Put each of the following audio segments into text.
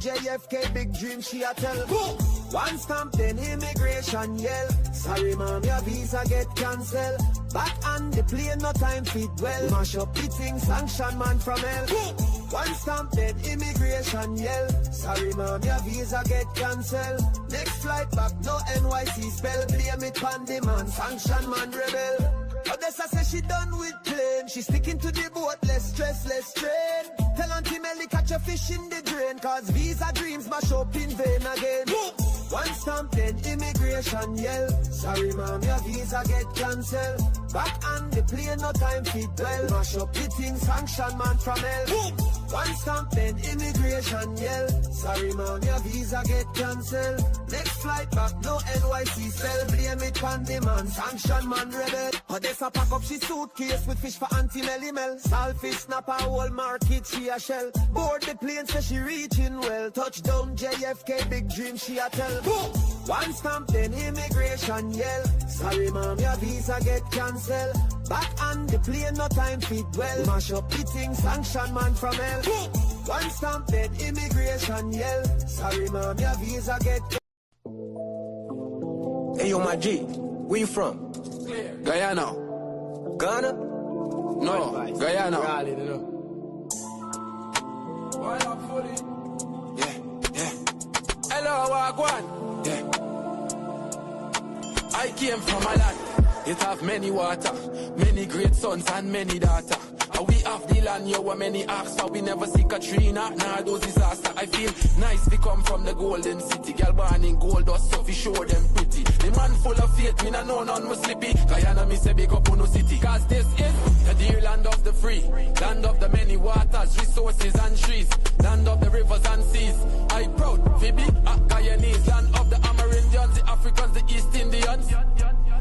JFK, big dream she a tell. One stamp, then immigration yell. Sorry mom, your visa get cancelled. Back on the plane, no time fit well. Mash up the thing, sanction man from hell. One stamp, then immigration yell. Sorry mom, your visa get cancelled. Next flight back, no NYC spell. Blame it on the man, sanction man rebel. Odessa says she done with plane. She sticking to the boat, less stress, less strain. Tell Auntie Melly catch a fish in the drain, cause visa dreams mash up in vain again. One stamp, then immigration yell. Sorry mom, your visa get cancelled. Back on the plane, no time fit well. Mash up the thing, sanction man from hell. One stamp, then immigration yell. Sorry mom, your visa get cancelled. Next flight back, no NYC spell. Blame it on the man, sanction man rebel. Odessa pack up she suitcase with fish for Auntie Melly Mel. Saltfish snap her whole market, she a shell. Board the plane, say she reaching well. Touchdown JFK, big dream she a tell. One stamp, then immigration yell. Sorry mom, your visa get cancelled. Back on the plane, no time fit well. Mash up the thing, sanction man from hell. One stamp, then immigration yell. Sorry mom, your visa get. Hey yo, my G, where you from? Guyana. Ghana? No, Guyana. Yeah. Hello, Wagwan. Yeah. I came from a land. It have many water, many great sons and many daughter. We have the land, yo, where many ask for. We never see Katrina, nah, those disaster. I feel nice, we come from the golden city. Girl born in gold dust, so we show them pretty. The man full of faith, me nah know none was slippy. Guyana, me say big up on no city. Cause this is the dear land of the free. Land of the many waters, resources and trees. Land of the rivers and seas. I proud, Phoebe, Guyanese. Land of the Amerindians, the Africans, the East Indians.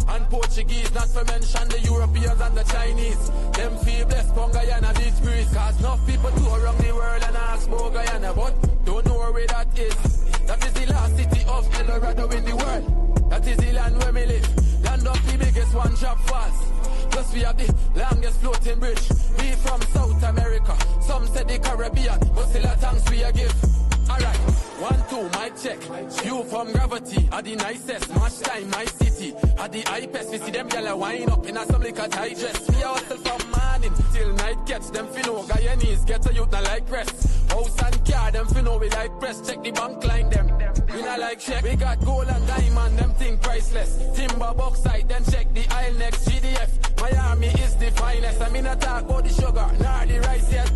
And Portuguese, not to mention the Europeans and the Chinese. Them feel blessed from Guyana beach breeze. Cause enough people tour around the world and ask about Guyana, but don't know where that is. That is the last city of El Dorado in the world. That is the land where we live. Land of the biggest one drop falls. Plus we have the longest floating bridge. We from South America, some say the Caribbean, but still a thanks we a give. Alright, 1, 2, mic check. You from Gravity, are the nicest. Match time, my city. Are the hypest. We see them gyal wine up in a some liquor tight dress. We hustle from morning till night catch. Them finno Guyanese get a youth not like press. House and car, them finno we like press. Check the bank line them. We not like check. We got gold and diamond, them thing priceless. Timber bauxite, then check the aisle next. GDF, Miami is the finest. I mean I talk about the sugar, nor the rice yet.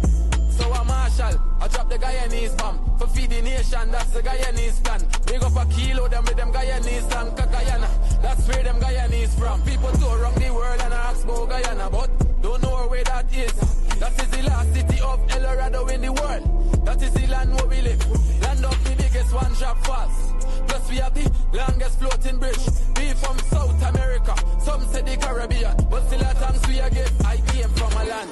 So a Marshall, I drop the Guyanese bomb. For feed the nation, that's the Guyanese plan. Big up a kilo, them with them Guyanese slang. Guyana, that's where them Guyanese from. People tour around the world and ask about Guyana, but don't know where that is. That is the last city of El Dorado in the world. That is the land where we live. Land of the biggest one drop falls. Plus we have the longest floating bridge. We from South America, some say the Caribbean, but still a thanks we a give. I came from a land,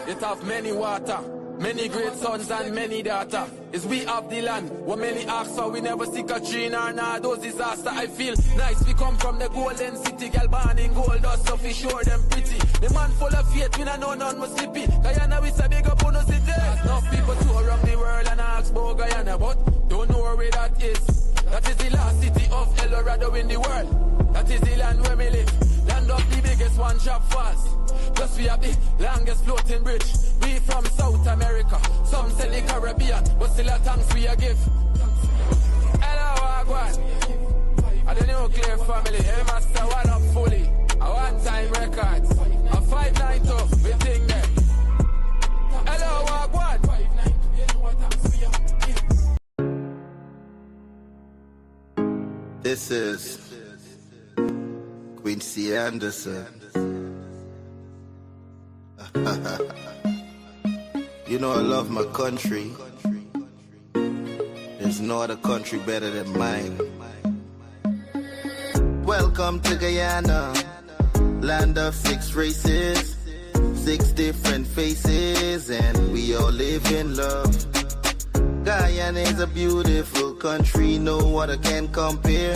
it have many water, many great sons and many daughter. Is we have the land where many ask for. We never see Katrina or nah, those disaster. I feel nice, we come from the golden city. Girl born in gold dust, so we sure them pretty. The man full of faith, we nah know none was slippy. Guyana we say big up on the city. Enough people tour around the world and ask about Guyana, but don't know where that is. That is the last city of El Dorado in the world. That is the land where we live. Land of the biggest one drop falls. Plus we have the longest floating bridge. We from South America, some say the Caribbean, but still a thanks we a give. Hello, Wagwan. I the nuclear family, hey master, one up fully. A one-time records, a 592, we think that. Hello, Wagwan. This is Quincy Anderson. You know I love my country. There's no other country better than mine. Welcome to Guyana, land of 6 races, 6 different faces, and we all live in love. Guyana is a beautiful country, no other can compare.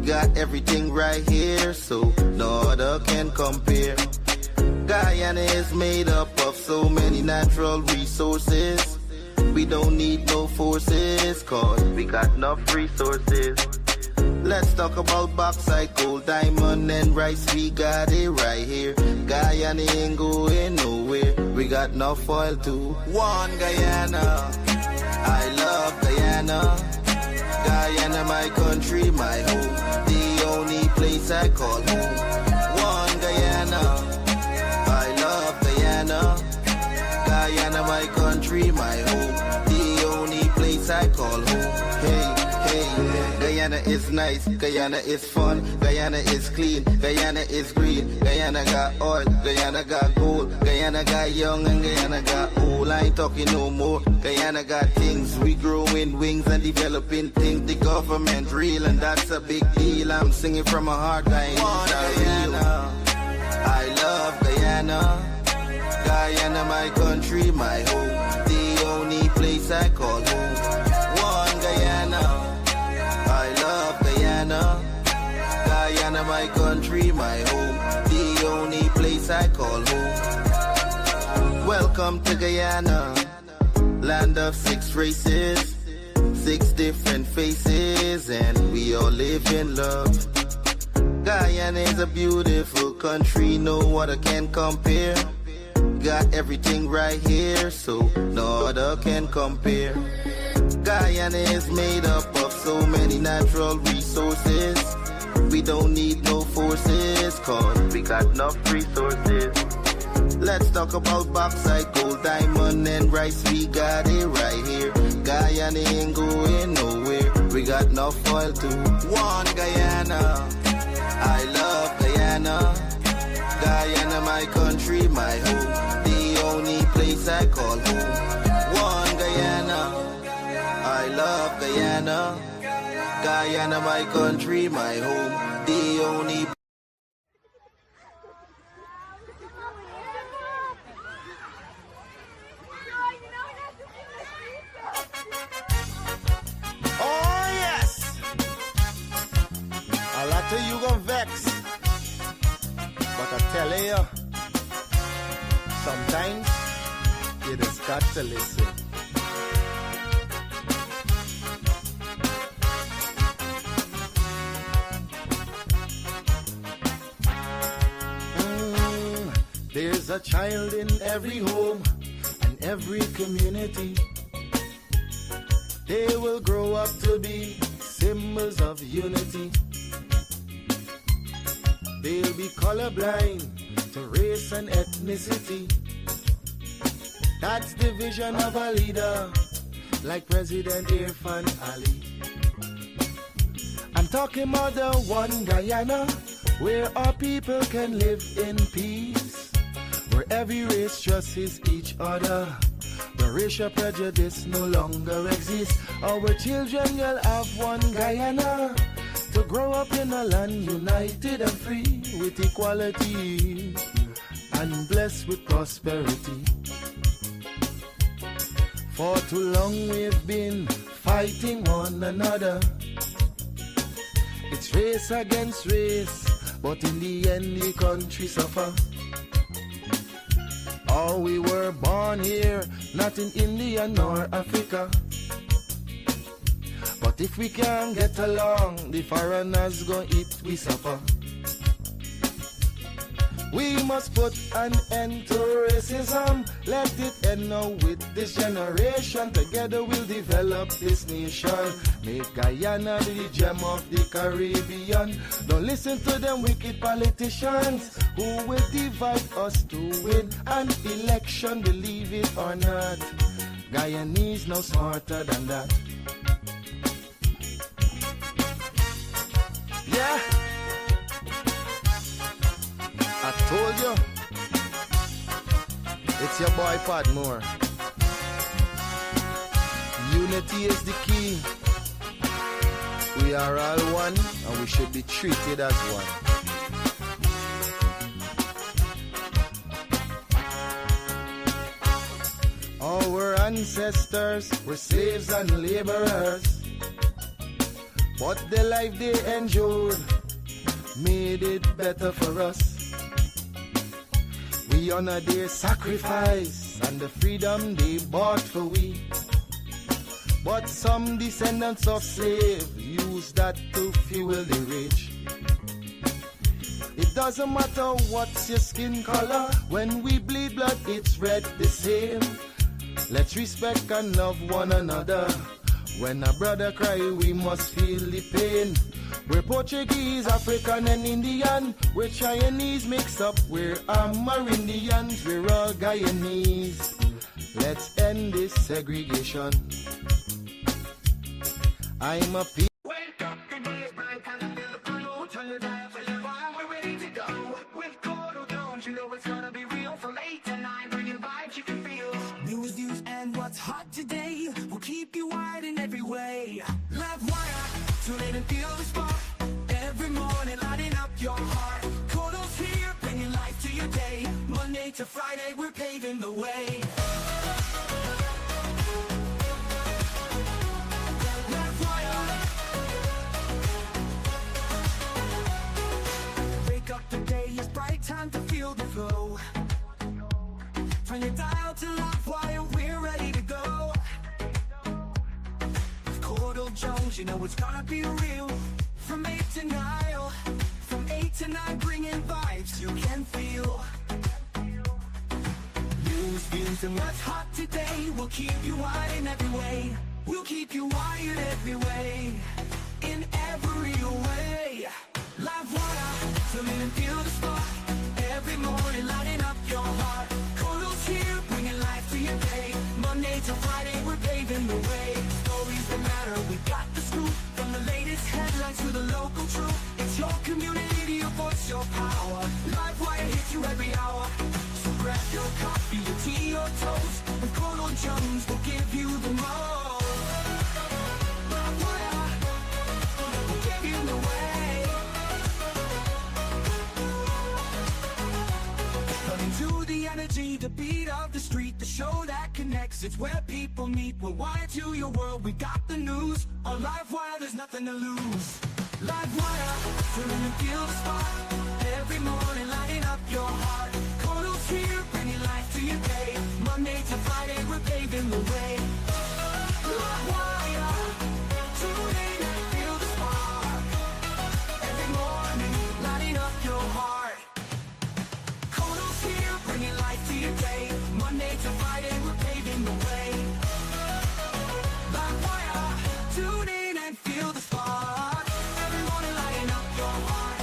Got everything right here, so no other can compare. Guyana is made up of so many natural resources. We don't need no forces, cause we got enough resources. Let's talk about bauxite, gold, diamond, and rice. We got it right here. Guyana ain't going nowhere. We got enough oil too. One Guyana, I love Guyana. Guyana, my country, my home. The only place I call home. One Guyana, I love Guyana. Guyana, my country, my home. The only place I call home. Hey. Guyana is nice, Guyana is fun, Guyana is clean, Guyana is green, Guyana got oil, Guyana got gold, Guyana got young and Guyana got old. I ain't talking no more. Guyana got things, we growing wings and developing things. The government real and that's a big deal. I'm singing from my heart, Guyana. I love Guyana. Guyana, my country, my home. The only place I call home. One Guyana. I love Guyana. Guyana, my country, my home. The only place I call home. Welcome to Guyana, land of 6 races, 6 different faces, and we all live in love. Guyana is a beautiful country, no other can compare. Got everything right here, so no other can compare. Guyana is made up of so many natural resources. We don't need no forces, cause we got enough resources. Let's talk about bauxite, gold, diamond, and rice. We got it right here. Guyana ain't going nowhere. We got enough oil too. One Guyana, I love Guyana. Guyana, my country, my home. The only place I call home. One Guyana, I love Guyana. Guyana, my country, my home. The only. Oh yes. A lot of you gon' vex, but I tell you, sometimes you just got to listen. There's a child in every home and every community. They will grow up to be symbols of unity. They'll be colorblind to race and ethnicity. That's the vision of a leader like President Irfan Ali. I'm talking about the one Guyana where our people can live in peace, where every race trusts each other, where racial prejudice no longer exists. Our children will have one Guyana to grow up in a land united and free with equality and blessed with prosperity. For too long we've been fighting one another. It's race against race, but in the end the country suffer. Oh, we were born here, not in India nor Africa. But if we can't get along, the foreigners gon' eat we suffer. We must put an end to racism. Let it end now with this generation. Together we'll develop this nation. Make Guyana the gem of the Caribbean. Don't listen to them wicked politicians who will divide us to win an election. Believe it or not, Guyanese no smarter than that. Yeah, I told you, it's your boy Padmore. Unity is the key. We are all one and we should be treated as one. Our ancestors were slaves and laborers, but the life they endured made it better for us. We honor their sacrifice and the freedom they bought for we. But some descendants of slaves use that to fuel the rich. It doesn't matter what's your skin color, when we bleed blood it's red the same. Let's respect and love one another. When a brother cry we must feel the pain. We're Portuguese, African and Indian. We're Chinese mixed up, we're Amerindians. We're all Guyanese. Let's end this segregation. I'm a people. Wake up, the day is bright, and I feel the blue. Turn it down, feel it warm, we're ready to go. With Courdel, don't you know it's gonna be real? From 8 to 9, bringing vibes you can feel. News, and what's hot today will keep you wide in every way. LIVEWire, tune in and feel the spark. Every morning, lighting up your heart. Courdel's here, bringing life to your day. Monday to Friday, we're paving the way. The day is bright, time to feel the flow. Turn your dial to LIVEWire, we're ready to go. With Courdel Jones, you know it's gonna be real. From 8 to 9, from 8 to 9, bringing vibes you can feel. News, views, and what's hot today will keep you wide in every way. We'll keep you wired every way, in every way. LIVEWire, tune in and feel the spark. Every morning, lighting up your heart. Courdel's here, bringing life to your day. Monday to Friday, we're paving the way. Stories that matter, we got the scoop. From the latest headlines to the local truth. It's your community, your voice, your power. LIVEWire hits you every hour. So grab your coffee, your tea, your toast, and Courdel Jones will give you the most. LIVEWire, we'll give you the way. To the energy, the beat of the street, the show that connects, it's where people meet. We're wired to your world, we got the news. On LIVEWire, there's nothing to lose. LIVEWire, tune in and feel the spark. Every morning, lighting up your heart. Courdel's here, bringing life to your day. Monday to Friday, we're paving the way. LIVEWire, tune in and feel the spark. Every morning, lighting up your heart. Bringing life to your day. Monday to Friday, we're paving the way. LIVEWire, tune in and feel the spark. Every morning, lighting up your heart.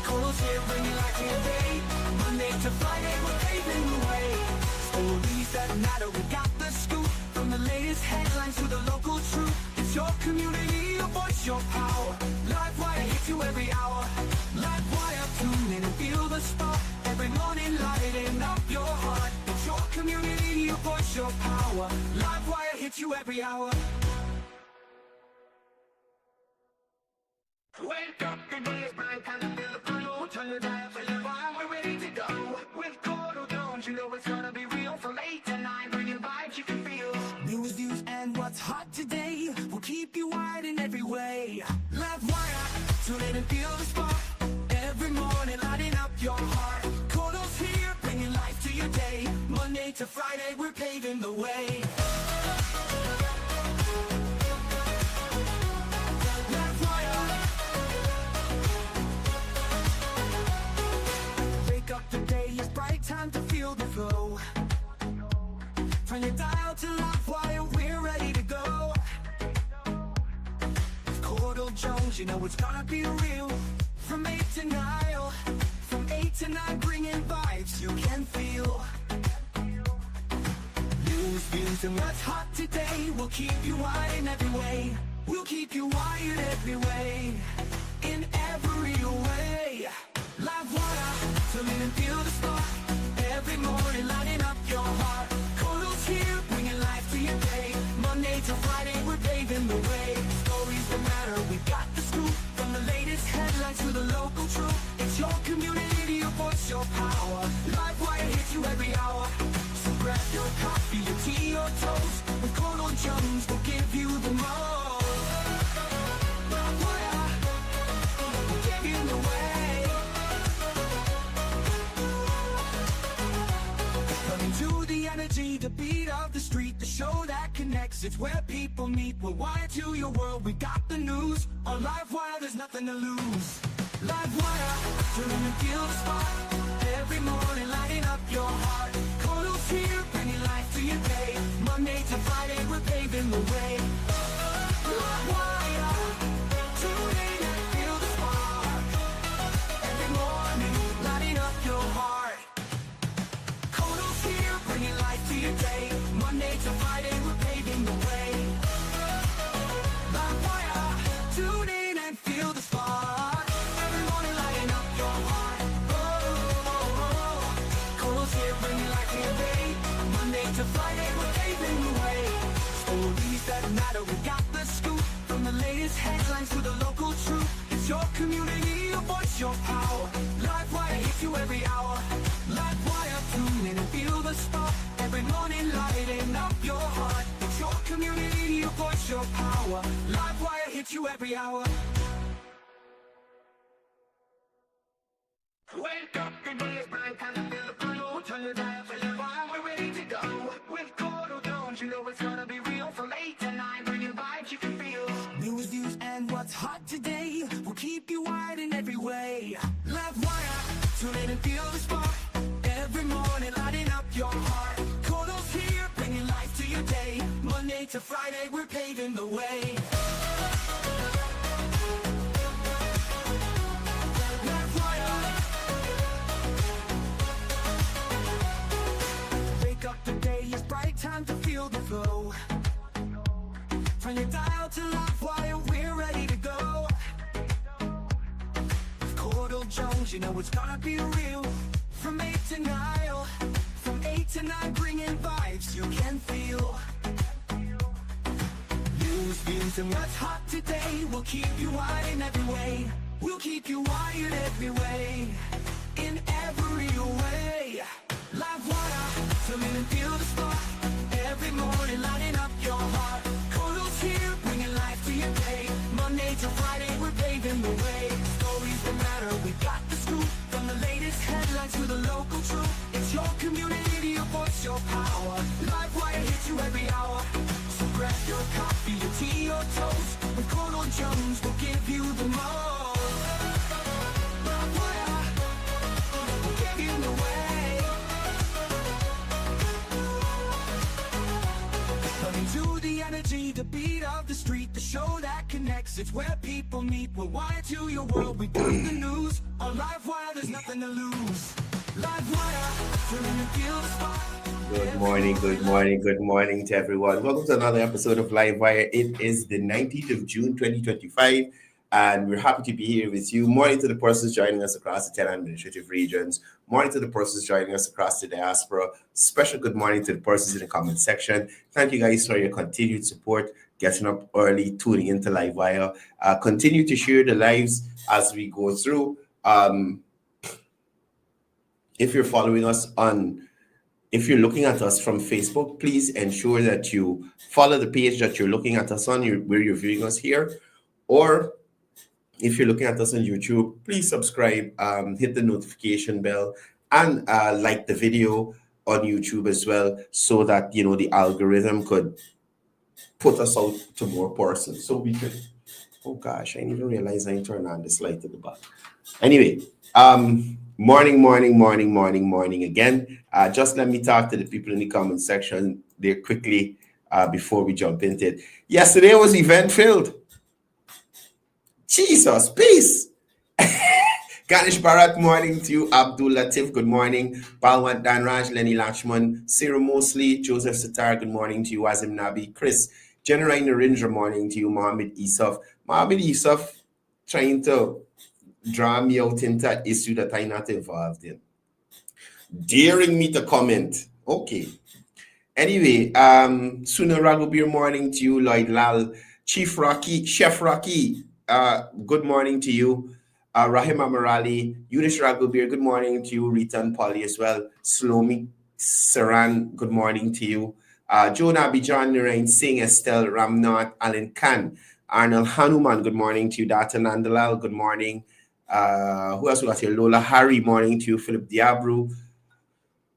Courdel's here, bringing life to your day. Monday to Friday, we're paving the way. Stories that matter, we got the scoop. From the latest headlines to the local truth. It's your community, your voice, your power. LIVEWire hits you every hour. LIVEWire, tune in and feel the spark. Every morning, lighting up your heart. It's your community, your voice, your power. LIVEWire hits you every hour. Wake up, the day is bright, and I feel the blue. Turn your dial, feel it warm, we're ready to go. With Courdel Jones, you know it's gonna be real. From 8 to 9, bringing vibes you can feel. News, views, and what's hot today will keep you wide in every way. LIVEWire, tune in and feel the spark. Every morning, lighting up your heart. Courdel's here, bringing life to your day. Monday to Friday, we're paving the way. LIVEWire, wake up, the day is bright, time to feel the flow. Turn your dial to LIVEWire, we're ready to go. With Courdel Jones, you know it's gonna be real. From 8 to 9, from 8 to 9, bringing vibes you can feel. News, views, and what's hot today will keep you wide in every way. We'll keep you wired every way, in every way. LIVEWire, tune in and feel the spark. Every morning, lighting up your heart. Courdel's here, bringing life to your day. Monday to Friday, we're paving the way. Stories that matter, we got the scoop. From the latest headlines to the local truth. It's your community, your voice, your power. LIVEWire hits you every hour. So grab your coffee, your tea, your toast. With Courdel Jones, we'll give you the most. LIVEWire, we'll give you the way. Running to the energy, the beat of the street, the show that connects, it's where people meet. We're wired to your world, we got the news. On LiveWire, there's nothing to lose. LiveWire, turn and feel the spark. Every morning, lighting up your heart. Courdel's here, bringing life to your day. Monday to Friday, we're paving the way. LiveWire, tune in and feel the spark. Every morning, lighting up your heart. Courdel's here, bringing life to your day. Monday to Friday, we're paving the way. LiveWire, tune in and feel the spark. Every morning, lighting up your heart. Courdel's here, bringing life to your day. Monday to Friday, we're paving the way. Stories that matter, we got the scoop. From the latest headlines to the local truth. It's your community, your voice, your power. LiveWire hits you every hour. LiveWire, tune in and feel the spark. Every morning, lighting up your heart. It's your community, your voice, your power. LiveWire hits you every hour. Wake up, the day is bright, and I feel the blue. Turn your dial for your vibe, we're ready to go. With Courdel, don't you know it's gonna be real? From 8 to 9, bring your vibes you can feel. News, views, and what's hot today will keep you wired in every way. LiveWire, tune in and feel the spark. Every morning, lighting up your heart. Courdel's here, bringing life to your day. Monday to Friday, we're paving the way. Wake up, the day is bright, time to feel the flow. Turn your dial to LiveWire, we're ready to go. With Courdel Jones, you know it's gonna be real. From 8 to 9, from 8 to 9, bringing vibes you can feel. News, views, and what's hot today will keep you wired in every way. We'll keep you wired every way, in every way. LiveWire, tune in and feel the spark. Every morning, lighting up your heart. Courdel's here, bringing life to your day. Monday to Friday, we're paving the way. Stories that matter, we got the scoop. From the latest headlines to the local truth. It's your community, your voice, your power. LiveWire hits you every hour. So grab your coffee, your tea, your toast. With Courdel Jones, we'll give you the most. LiveWire, we'll give you the way. Running to the energy, the beat of the street, the show that connects, it's where people meet. We're wired to your world, we got the news. On LiveWire, there's nothing to lose. LiveWire, turn and feel the spark. Good morning to everyone. Welcome to another episode of LiveWire. It is the 19th of June, 2025, and we're happy to be here with you. Morning to the persons joining us across the 10 administrative regions. Morning to the persons joining us across the diaspora. Special good morning to the persons in the comment section. Thank you guys for your continued support, getting up early, tuning into LiveWire. Continue to share the lives as we go through. If you're following us if you're looking at us from Facebook, please ensure that you follow the page that you're looking at us on, where you're viewing us here. Or if you're looking at us on YouTube, please subscribe, hit the notification bell, and like the video on YouTube as well, so that, you know, the algorithm could put us out to more persons. So we could, oh gosh, I didn't even realize I turned on this light at the back. Anyway, morning again. Just let me talk to the people in the comment section there quickly before we jump into it. Yesterday was event filled. Jesus, peace. Ganesh Bharat, morning to you. Abdul Latif, good morning. Balwant Danraj, Lenny Lakshman, Cyril Mosley, Joseph Sitar, good morning to you. Azim Nabi, Chris, General Narendra, morning to you. Mohammed Isaf. Mohammed Isaf trying to draw me out into that issue that I'm not involved in. Daring me to comment. Okay. Anyway, Suna Raghubir, morning to you. Lloyd Lal, Chef Rocky, good morning to you. Rahim Amarali, Eunice Raghubir, good morning to you. Rita and Polly as well. Slomi Saran, good morning to you. Jonah Bijan, Narain Singh, Estelle Ramnath, Alan Khan, Arnold Hanuman, good morning to you. Data Nandalal, good morning. Who else we got here? Lola Harry, morning to you. Philip Diabru,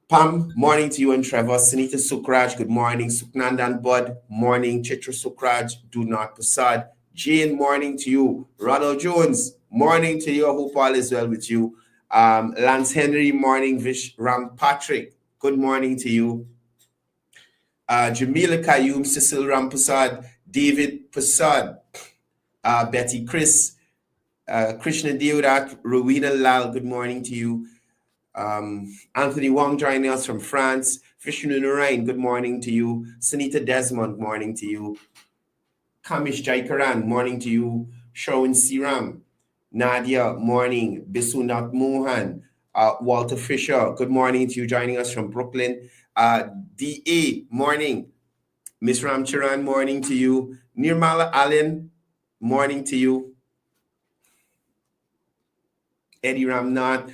Pam, morning to you and Trevor. Sunita Sukraj, good morning. Suknandan Bud, morning. Chitra Sukraj, do not Prasad. Jane, morning to you. Ronald Jones, morning to you. I hope all is well with you. Lance Henry, morning. Vish Ram Patrick, good morning to you. Jamila Kayum, Cecil Rampasad, David Prasad, Betty Chris, Krishna Deodat, Rowena Lal, good morning to you. Anthony Wong joining us from France. Vishnu Narayan, good morning to you. Sunita Desmond, morning to you. Kamish Jaikaran, morning to you. Sharon Siram, Nadia, morning. Bisunat Mohan, Walter Fisher, good morning to you, joining us from Brooklyn. DA, morning. Miss Ramcharan, morning to you. Nirmala Allen, morning to you. Eddie Ramnath,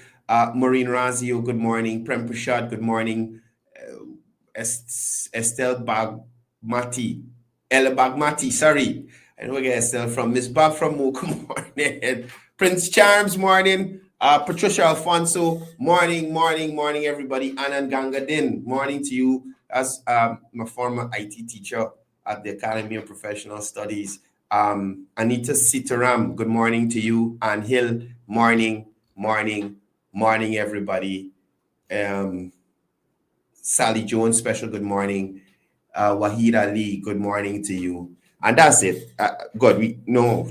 Maureen Razio, good morning. Prem Prashad, good morning. Estelle Bagmati, Ella Bagmati, sorry. I know I get Estelle from Miss Bob from Mo, good morning. Prince Charms, morning. Patricia Alfonso, morning, everybody. Anand Gangadin, morning to you. As my former IT teacher at the Academy of Professional Studies. Anita Sitaram, good morning to you. Ann Hill, morning, everybody. Sally Jones, special good morning. Wahid Ali, good morning to you. And that's it. God,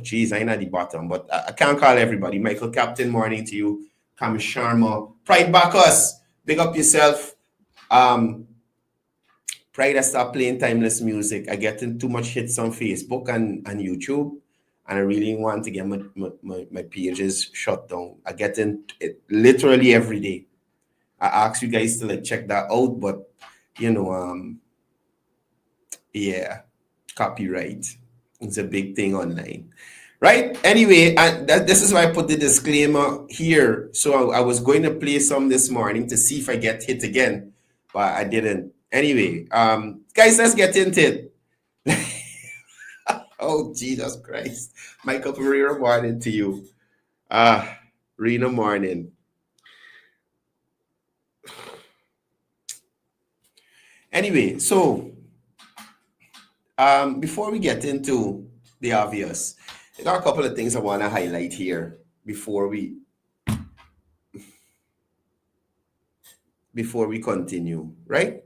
geez, I ain't at the bottom, but I can't call everybody. Michael Captain, morning to you. Kam Sharma, Pride Bacchus, big up yourself. Pride, I stop playing timeless music. I get too much hits on Facebook and YouTube, and I really want to get my pages shut down. I get in it literally every day. I ask you guys to check that out, but yeah, copyright. It's a big thing online, right? Anyway, this is why I put the disclaimer here. So I was going to play some this morning to see if I get hit again, but I didn't. Anyway, guys, let's get into it. Oh, Jesus Christ. Michael Pereira, morning to you. Rena, morning. Anyway, so before we get into the obvious, there are a couple of things I want to highlight here before we continue, right?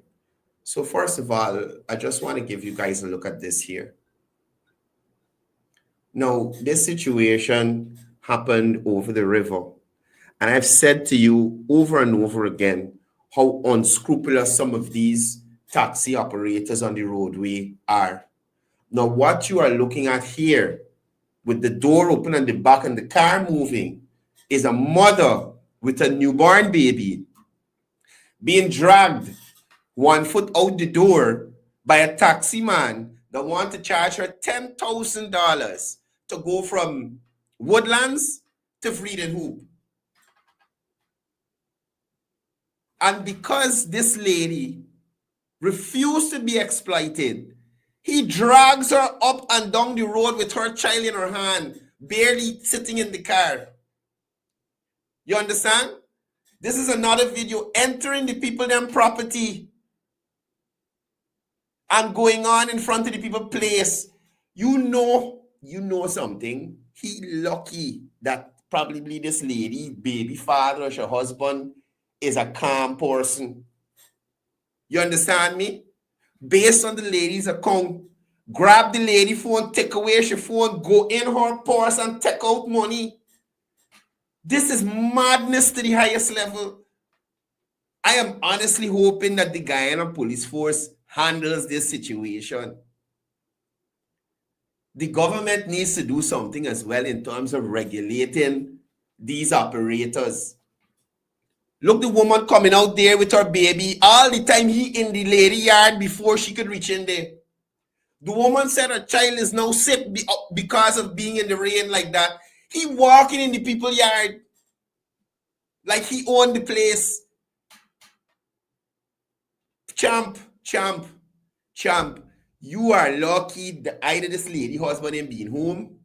So first of all, I just want to give you guys a look at this here. Now, this situation happened over the river. And I've said to you over and over again how unscrupulous some of these taxi operators on the roadway are. Now, what you are looking at here with the door open and the back and the car moving is a mother with a newborn baby being dragged 1 foot out the door by a taxi man that want to charge her $10,000 to go from Woodlands to Freedom Hoop. And because this lady refused to be exploited, he drags her up and down the road with her child in her hand, barely sitting in the car. You understand? This is another video entering the people them property and going on in front of the people place. You know something. He lucky that probably this lady, baby father or her husband, is a calm person. You understand me? Based on the lady's account, grab the lady phone, take away her phone, go in her purse and take out money. This is madness to the highest level. I am honestly hoping that the Guyana police force handles this situation. The government needs to do something as well in terms of regulating these operators. Look, the woman coming out there with her baby. All the time he in the lady yard before she could reach in there. The woman said her child is now sick because of being in the rain like that. He walking in the people yard like he owned the place. Champ. You are lucky that either this lady husband ain't being home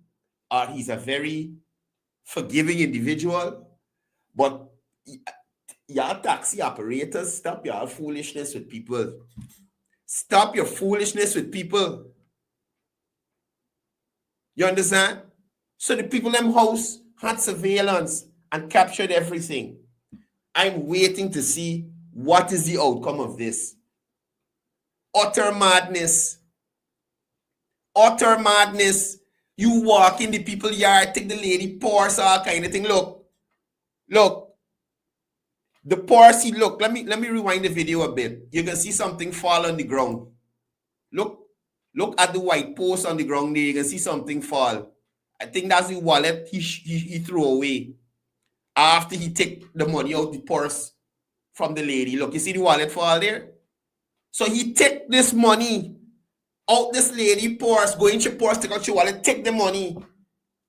or he's a very forgiving individual. But y'all taxi operators, stop your foolishness with people. Stop your foolishness with people. You understand? So the people in them house had surveillance and captured everything. I'm waiting to see what is the outcome of this. Utter madness. Utter madness. You walk in the people's yard, take the lady purse, all kind of thing. Look. The purse, look, let me rewind the video a bit. You can see something fall on the ground. Look at the white post on the ground there. You can see something fall. I think that's the wallet he threw away after he take the money out the purse from the lady. Look, you see the wallet fall there? So he take this money out this lady purse, go into purse, take out your wallet, take the money,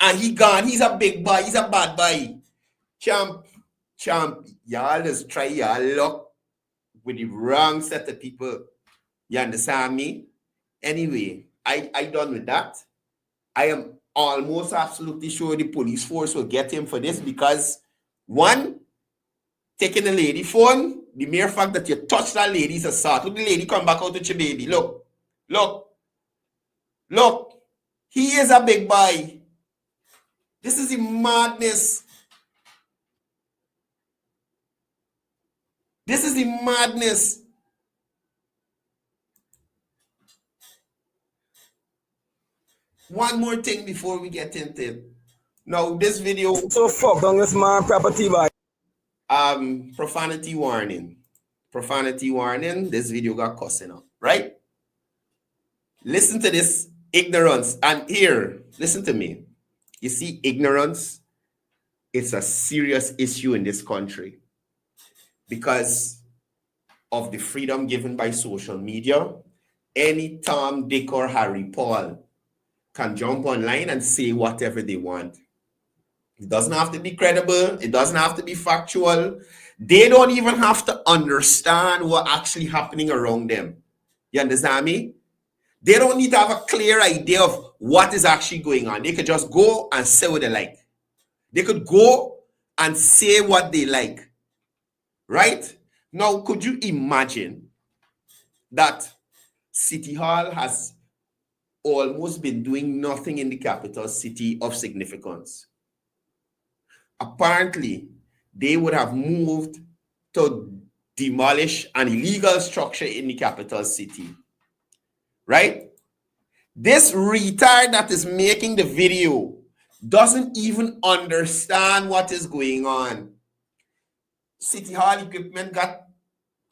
and he gone. He's a big boy. He's a bad boy. Champ, y'all just try y'all luck with the wrong set of people. You understand me? Anyway, I done with that. I am almost absolutely sure the police force will get him for this because, one, taking the lady phone, the mere fact that you touch that lady is assault. Look, the lady come back out with your baby. Look. He is a big boy. This is the madness. This is the madness. One more thing before we get into it. Now, this video... So fuck on this man property by... Profanity warning. Profanity warning. This video got cussing up, right? Listen to this ignorance. And here, listen to me. You see, ignorance, it's a serious issue in this country because of the freedom given by social media. Any Tom, Dick, or Harry, Paul can jump online and say whatever they want. It doesn't have to be credible. It doesn't have to be factual. They don't even have to understand what's actually happening around them. You understand me? They don't need to have a clear idea of what is actually going on. They could just go and say what they like. They could go and say what they like. Right? Now, could you imagine that City Hall has almost been doing nothing in the capital city of significance? Apparently, they would have moved to demolish an illegal structure in the capital city. Right? This retard that is making the video doesn't even understand what is going on. City Hall equipment got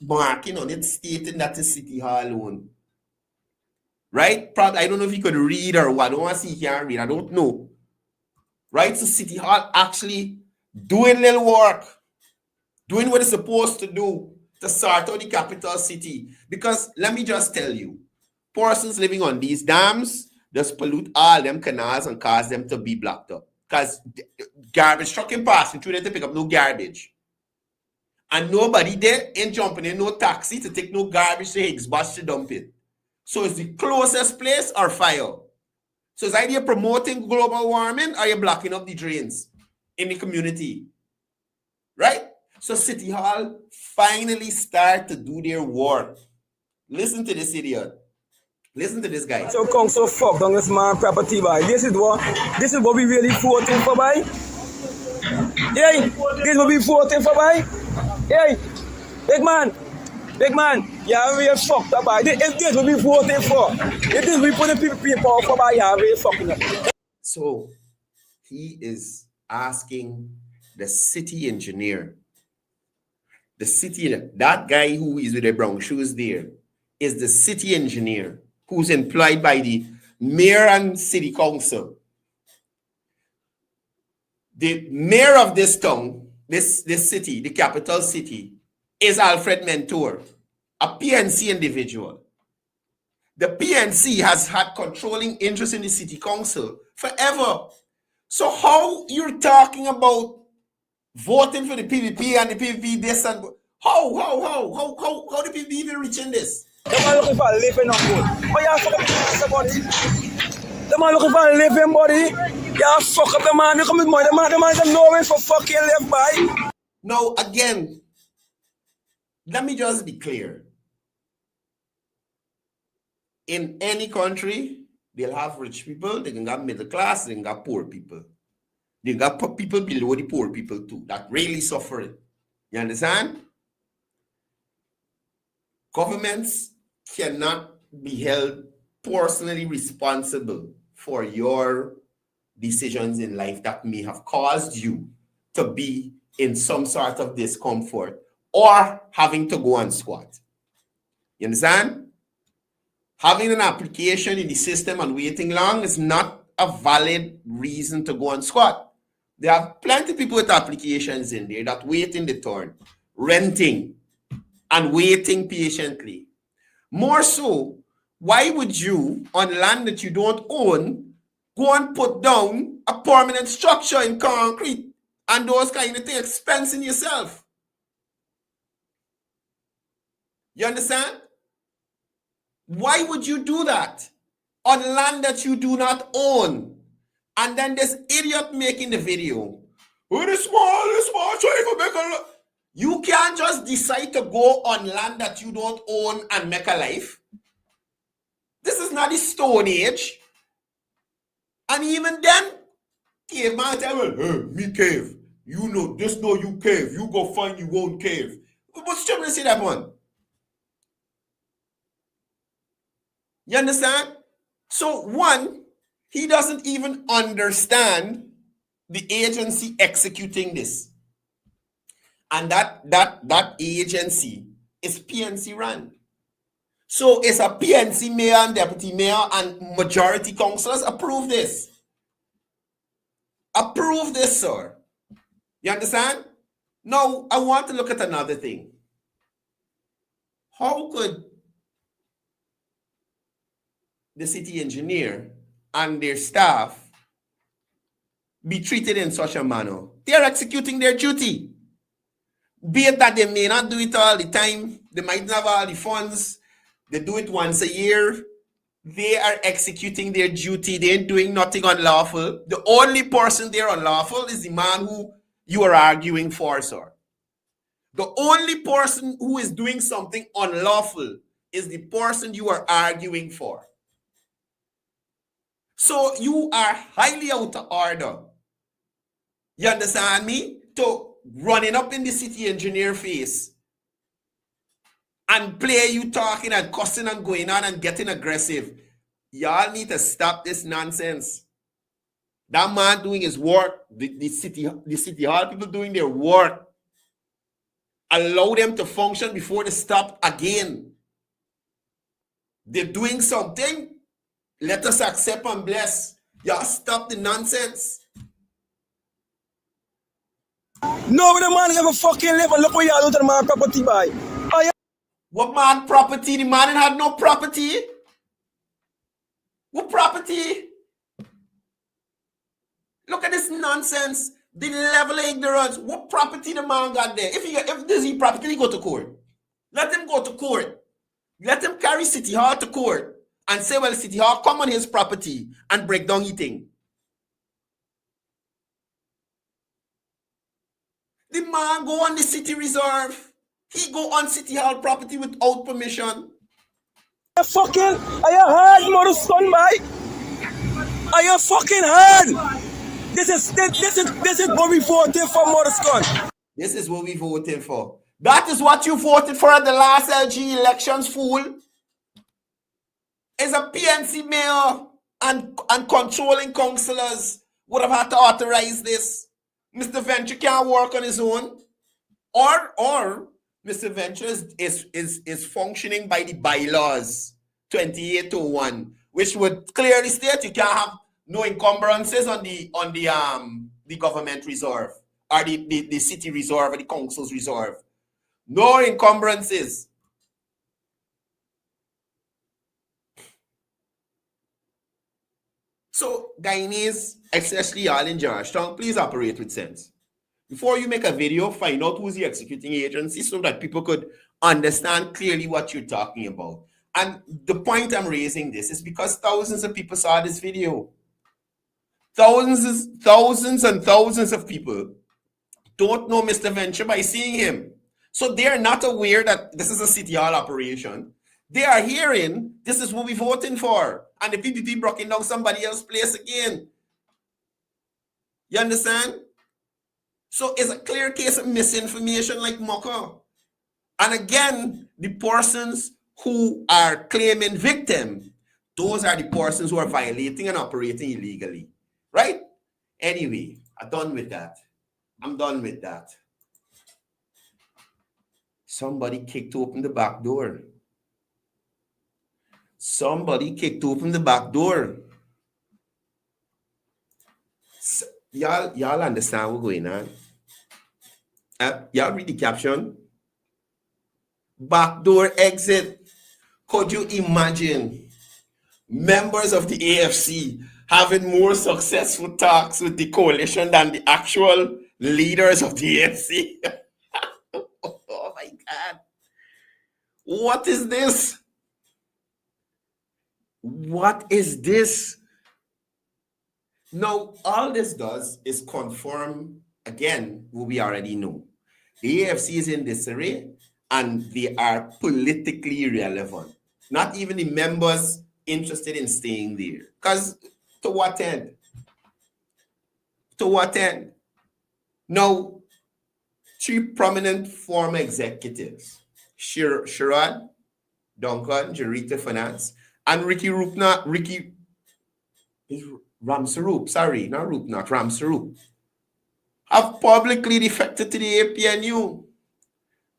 marking on it stating that it's City Hall owned. Right? Probably, I don't know if he could read or what. I don't want to see he can't read. I don't know. Right? So City Hall actually doing little work. Doing what it's supposed to do to sort out the capital city. Because let me just tell you, persons living on these dams just pollute all them canals and cause them to be blocked up. Because garbage truck can pass through there to pick up no garbage. And nobody there ain't jumping in no taxi to take no garbage to Higgs Bus to dump it. So it's the closest place or fire. So it's either you're promoting global warming or you're blocking up the drains in the community. Right? So City Hall finally start to do their work. Listen to this idiot. Listen to this guy. So come so fuck on this man property by. This is what we really voting for by. Hey, this is what we voting for by. Hey, big man, yeah, we are fucked up by. This is what we voting for. This is we putting people for by. Yeah, we fucking up. So he is asking the city engineer, that guy who is with the brown shoes there, is the city engineer who's employed by the mayor and city council. The mayor of this town, this city, the capital city, is Alfred Mentor, a PNC individual. The PNC has had controlling interest in the city council forever. So how you're talking about voting for the PVP and the PVP this and how the PVP even reaching this? The man looking for a living on good. But you fuck up somebody. The man looking for a living body. You fuck up the man. You come with money. The man is nowhere for fucking live by. Now again, let me just be clear. In any country, they'll have rich people, they can have middle class, they can have poor people. They got people below the poor people too that really suffer it. You understand? Governments cannot be held personally responsible for your decisions in life that may have caused you to be in some sort of discomfort or having to go and squat. You understand? Having an application in the system and waiting long is not a valid reason to go and squat. There are plenty of people with applications in there that wait in the turn, renting and waiting patiently. More so, why would you, on land that you don't own, go and put down a permanent structure in concrete and those kind of things, expensing yourself? You understand? Why would you do that on land that you do not own? And then this idiot making the video, oh, this small, trying to make a... You can't just decide to go on land that you don't own and make a life. This is not the Stone Age. And even then, caveman tell me, hey, me cave. You know, this know you cave. You go find your own cave. What's trying to say that one? You understand? So one, he doesn't even understand the agency executing this. And that agency is PNC run. So it's a PNC mayor and deputy mayor and majority councillors approve this. Approve this, sir. You understand? Now, I want to look at another thing. How could the city engineer and their staff be treated in such a manner? They are executing their duty. Be it that they may not do it all the time, they might not have all the funds, they do it once a year, they are executing their duty, they ain't doing nothing unlawful. The only person there unlawful is the man who you are arguing for, sir. The only person who is doing something unlawful is the person you are arguing for. So you are highly out of order. You understand me? To running up in the city engineer face and play you talking and cussing and going on and getting aggressive. Y'all need to stop this nonsense. That man doing his work, the city hall people doing their work. Allow them to function before they stop again. They're doing something. Let us accept and bless. Y'all stop the nonsense. No, the man ever fucking live and look what y'all do to the man property, boy. Oh, yeah. What man property? The man had no property. What property? Look at this nonsense. The level of ignorance. What property the man got there? If this is property, he go to court. Let him go to court. Let him carry City Hall to court and say, well, City Hall come on his property and break down his thing. The man go on the city reserve. He go on City Hall property without permission. Fucking, are you hard, mother son, boy? Are you fucking hard? This is what we voted for, mother son. This is what we voted for. That is what you voted for at the last LG elections, fool. Is a PNC mayor and controlling councillors would have had to authorize this. Mr. Venture can't work on his own, or Mr. Venture is functioning by the bylaws 2801, which would clearly state you can't have no encumbrances on the government reserve or the city reserve or the council's reserve. No encumbrances. So, Guyanese, especially y'all in Georgetown, please operate with sense. Before you make a video, find out who's the executing agency so that people could understand clearly what you're talking about. And the point I'm raising this is because thousands of people saw this video. Thousands and thousands of people don't know Mr. Venture by seeing him. So they are not aware that this is a city hall operation. They are hearing this is what we're voting for. And the PPP broken down somebody else's place again. You understand? So it's a clear case of misinformation like Moko. And again, the persons who are claiming victim, those are the persons who are violating and operating illegally. Right? Anyway, I'm done with that. I'm done with that. Somebody kicked open the back door. Somebody kicked open the back door. Y'all understand what's going on? Y'all read the caption? Backdoor exit. Could you imagine members of the AFC having more successful talks with the coalition than the actual leaders of the AFC? Oh my God. What is this? What is this? Now, all this does is confirm, again, what we already know. The AFC is in disarray and they are politically irrelevant. Not even the members interested in staying there. Because to what end? To what end? Now, three prominent former executives, Sherrod, Duncan, Jarita Finance, and Ricky Ramsarup, sorry, not Rupnat, Ramsarup, have publicly defected to the APNU.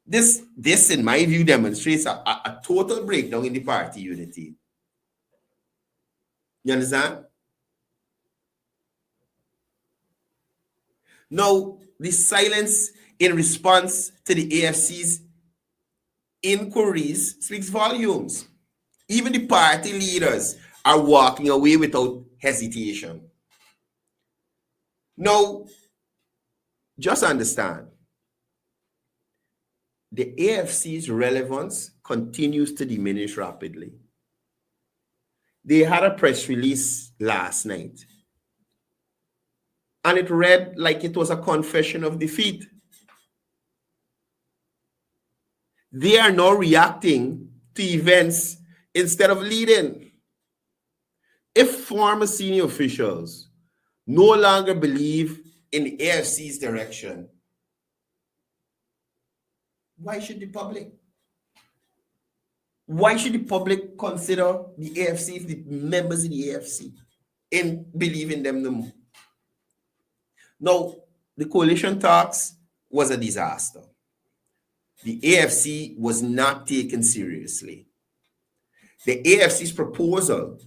This, in my view, demonstrates a total breakdown in the party unity. You understand? Now, the silence in response to the AFC's inquiries speaks volumes. Even the party leaders are walking away without hesitation. Now, just understand, the AFC's relevance continues to diminish rapidly. They had a press release last night, and it read like it was a confession of defeat. They are now reacting to events instead of leading. If former senior officials no longer believe in the AFC's direction, why should the public? Why should the public consider the AFC, the members of the AFC, and believe in them no more? Now, the coalition talks was a disaster. The AFC was not taken seriously. The AFC's proposal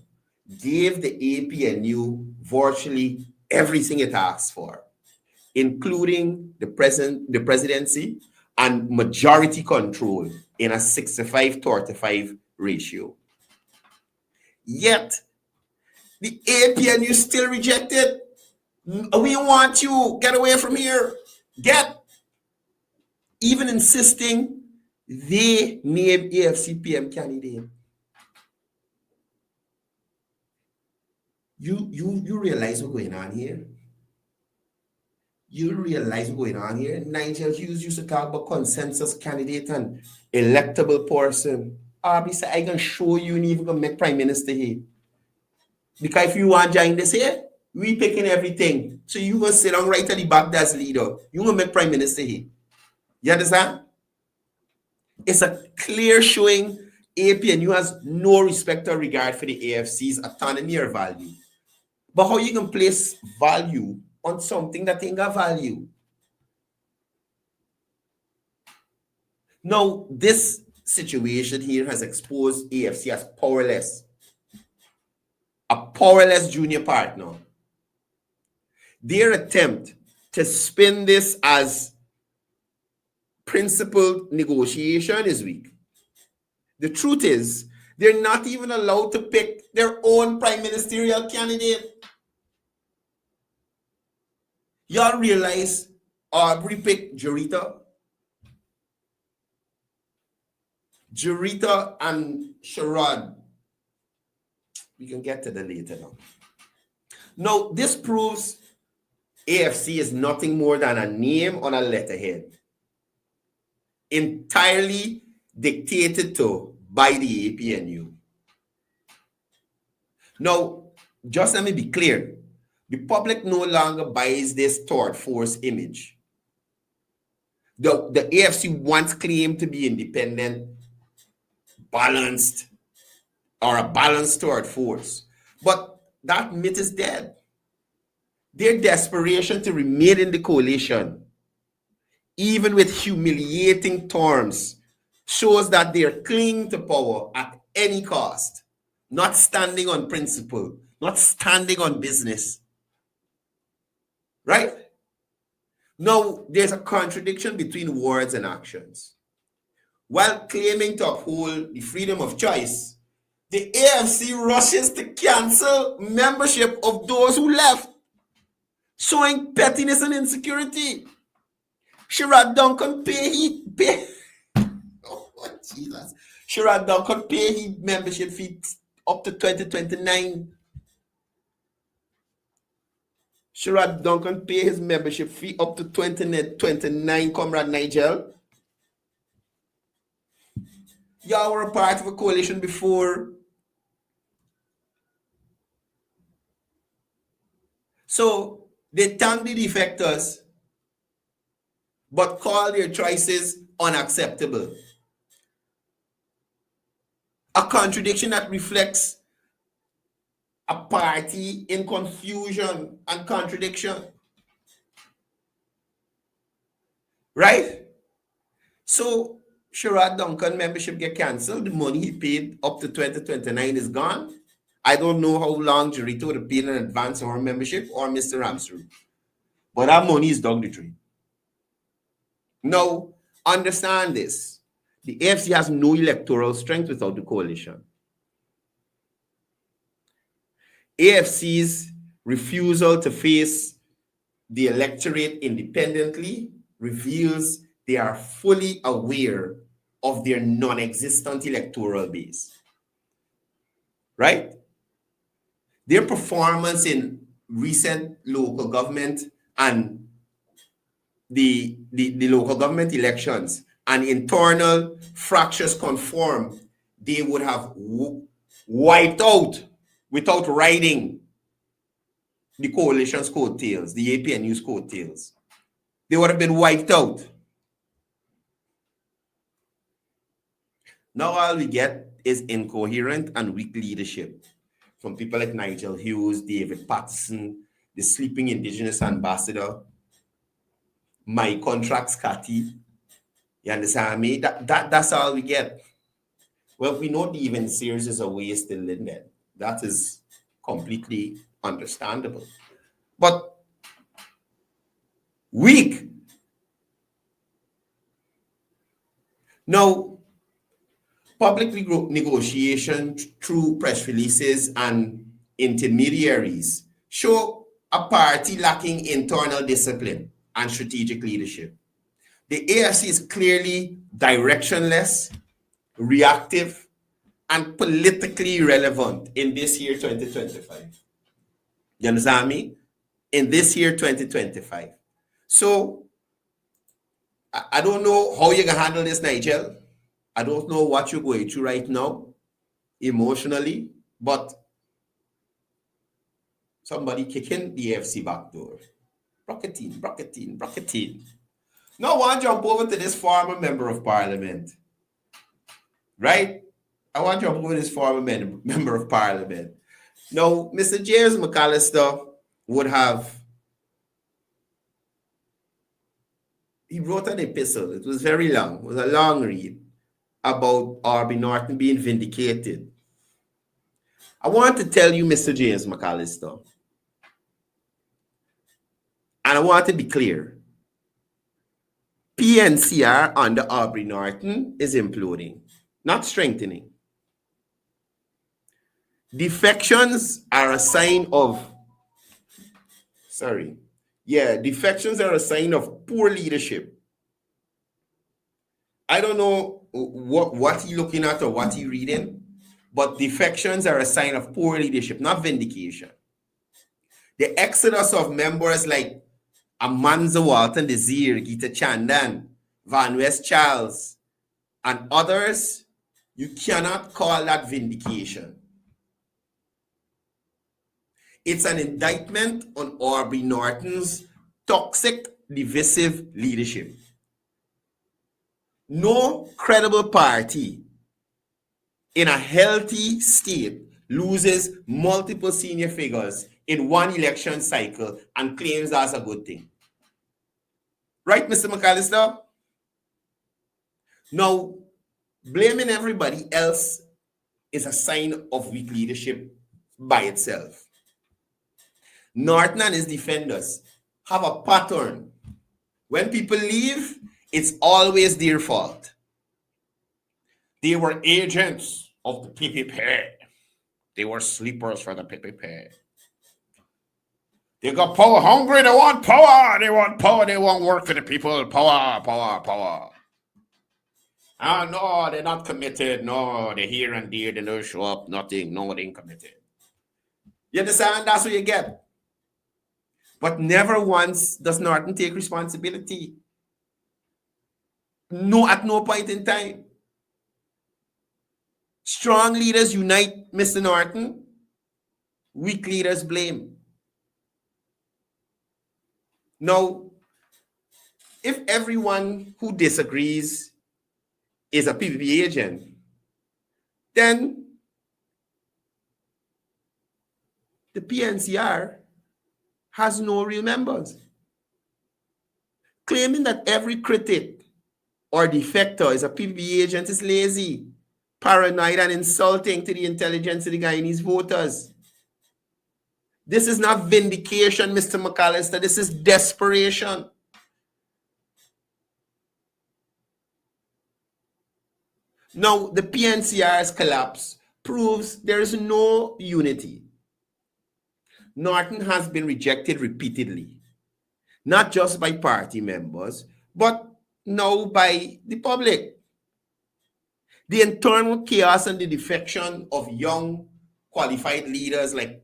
gave the APNU virtually everything it asked for, including the presidency and majority control in a 65-35 ratio. Yet, the APNU still rejected. We want you, get away from here, even insisting they name AFC PM candidate. You realize what's going on here? You realize what's going on here? Nigel Hughes used to talk about consensus candidate and electable person. He said, I can show you and even gonna make prime minister here. Because if you want to join this here, we picking everything. So you gonna sit down right at the back as leader. You gonna make prime minister here. You understand? It's a clear showing APNU has no respect or regard for the AFC's autonomy or value. But how you can place value on something that ain't got value? Now, this situation here has exposed AFC as powerless. A powerless junior partner. Their attempt to spin this as principled negotiation is weak. The truth is, they're not even allowed to pick their own prime ministerial candidate. Y'all realize Aubrey picked Jarita and Sherrod. We can get to that later now. Now, this proves AFC is nothing more than a name on a letterhead. entirely dictated to by the APNU. Now, just let me be clear. The public no longer buys this third force image. The AFC once claimed to be independent, balanced, or a balanced third force. But that myth is dead. Their desperation to remain in the coalition, even with humiliating terms, shows that they are clinging to power at any cost, not standing on principle, not standing on business. Right? Now, there's a contradiction between words and actions. While claiming to uphold the freedom of choice, the AFC rushes to cancel membership of those who left, showing pettiness and insecurity. Sherrod Duncan pay oh Jesus. Sherrod Duncan pay his membership fee up to 2029. Sherrod Duncan pay his membership fee up to 2029, Comrade Nigel. Y'all were a part of a coalition before. So they thank the defectors, but call their choices unacceptable. A contradiction that reflects a party in confusion and contradiction. Right? So Sherrod Duncan membership get cancelled. The money he paid up to 2029 is gone. I don't know how long Jarito would have paid in advance of our membership or Mr. Ramsrud. But that money is dog the tree. Now, understand this. The AFC has no electoral strength without the coalition. AFC's refusal to face the electorate independently reveals they are fully aware of their non-existent electoral base. Right? Their performance in recent local government and the local government elections and internal fractures confirm they would have wiped out without riding the coalition's coattails, the APNU's coattails. They would have been wiped out. Now all we get is incoherent and weak leadership from people like Nigel Hughes, David Patterson, the sleeping indigenous ambassador, my contracts Cathy. You understand me? That's all we get. Well, we know the event series is a waste in Linden. That is completely understandable. But weak. Now, public negotiation through press releases and intermediaries show a party lacking internal discipline and strategic leadership. The AFC is clearly directionless, reactive, and politically irrelevant in this year 2025. You understand me? In this year 2025. So, I don't know how you're going to handle this, Nigel. I don't know what you're going through right now, emotionally, but somebody kicking the AFC back door. Brocketing. Now I want to jump over to this former member of parliament. Right? I want to jump over to this former member of parliament. Now, Mr. James McAllister would have, he wrote an epistle. It was very long. It was a long read about Arby Norton being vindicated. I want to tell you, Mr. James McAllister, and I want to be clear, PNCR under Aubrey Norton is imploding, not strengthening. Defections are a sign of, defections are a sign of poor leadership. I don't know what he looking at or what he reading, but defections are a sign of poor leadership, not vindication. The exodus of members like Amanza Walton Desir, Gita Chandan, Van West Charles, and others, you cannot call that vindication. It's an indictment on Aubrey Norton's toxic, divisive leadership. No credible party in a healthy state loses multiple senior figures in one election cycle and claims that's a good thing. Right, Mr. McAllister? Now, blaming everybody else is a sign of weak leadership by itself. Norton and his defenders have a pattern. When people leave, it's always their fault. They were agents of the PPP. They were sleepers for the PPP. They got power hungry. They want power. They want power. They want work for the people. Power, power, power. Ah, no, they're not committed. No, they're here and there. They don't show up. Nothing. No, they ain't committed. You understand? That's what you get. But never once does Norton take responsibility. No, at no point in time. Strong leaders unite, Mr. Norton. Weak leaders blame. Now, if everyone who disagrees is a PPP agent, then the PNCR has no real members. Claiming that every critic or defector is a PPP agent is lazy, paranoid, and insulting to the intelligence of the Guyanese voters. This is not vindication, Mr. McAllister. This is desperation. Now, the PNCR's collapse proves there is no unity. Norton has been rejected repeatedly, not just by party members, but now by the public. The internal chaos and the defection of young, qualified leaders like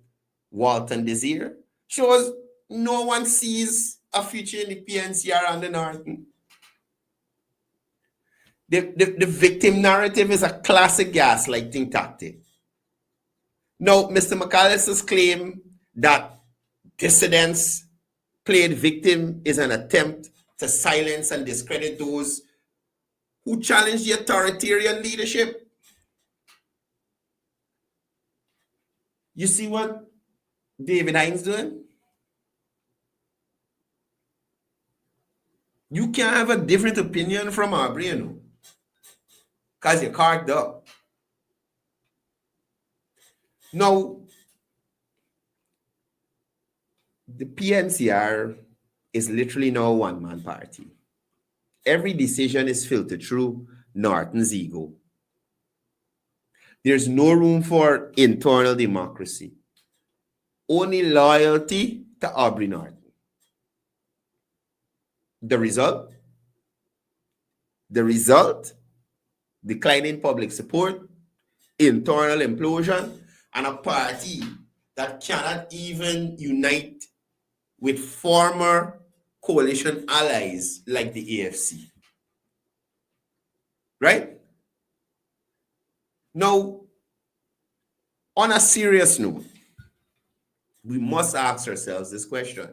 Walton Desir shows no one sees a future in the PNCR under Norton. The victim narrative is a classic gaslighting tactic. Now, Mr. McAllister's claim that dissidents played victim is an attempt to silence and discredit those who challenge the authoritarian leadership. You see what David Hines doing? You can't have a different opinion from Aubrey, you know, because you're carved up. Now, the PNCR is literally now a one-man party. Every decision is filtered through Norton's ego. There's no room for internal democracy. Only loyalty to Aubrey Norton. The result? Declining public support, internal implosion, and a party that cannot even unite with former coalition allies like the AFC. Right? Now, on a serious note, we must ask ourselves this question.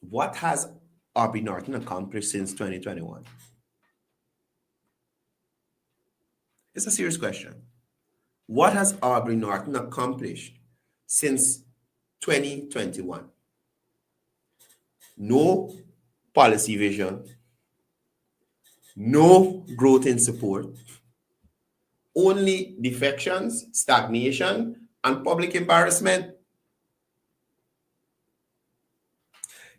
What has Aubrey Norton accomplished since 2021? It's a serious question. What has Aubrey Norton accomplished since 2021? No policy vision, no growth in support, only defections, stagnation, and public embarrassment.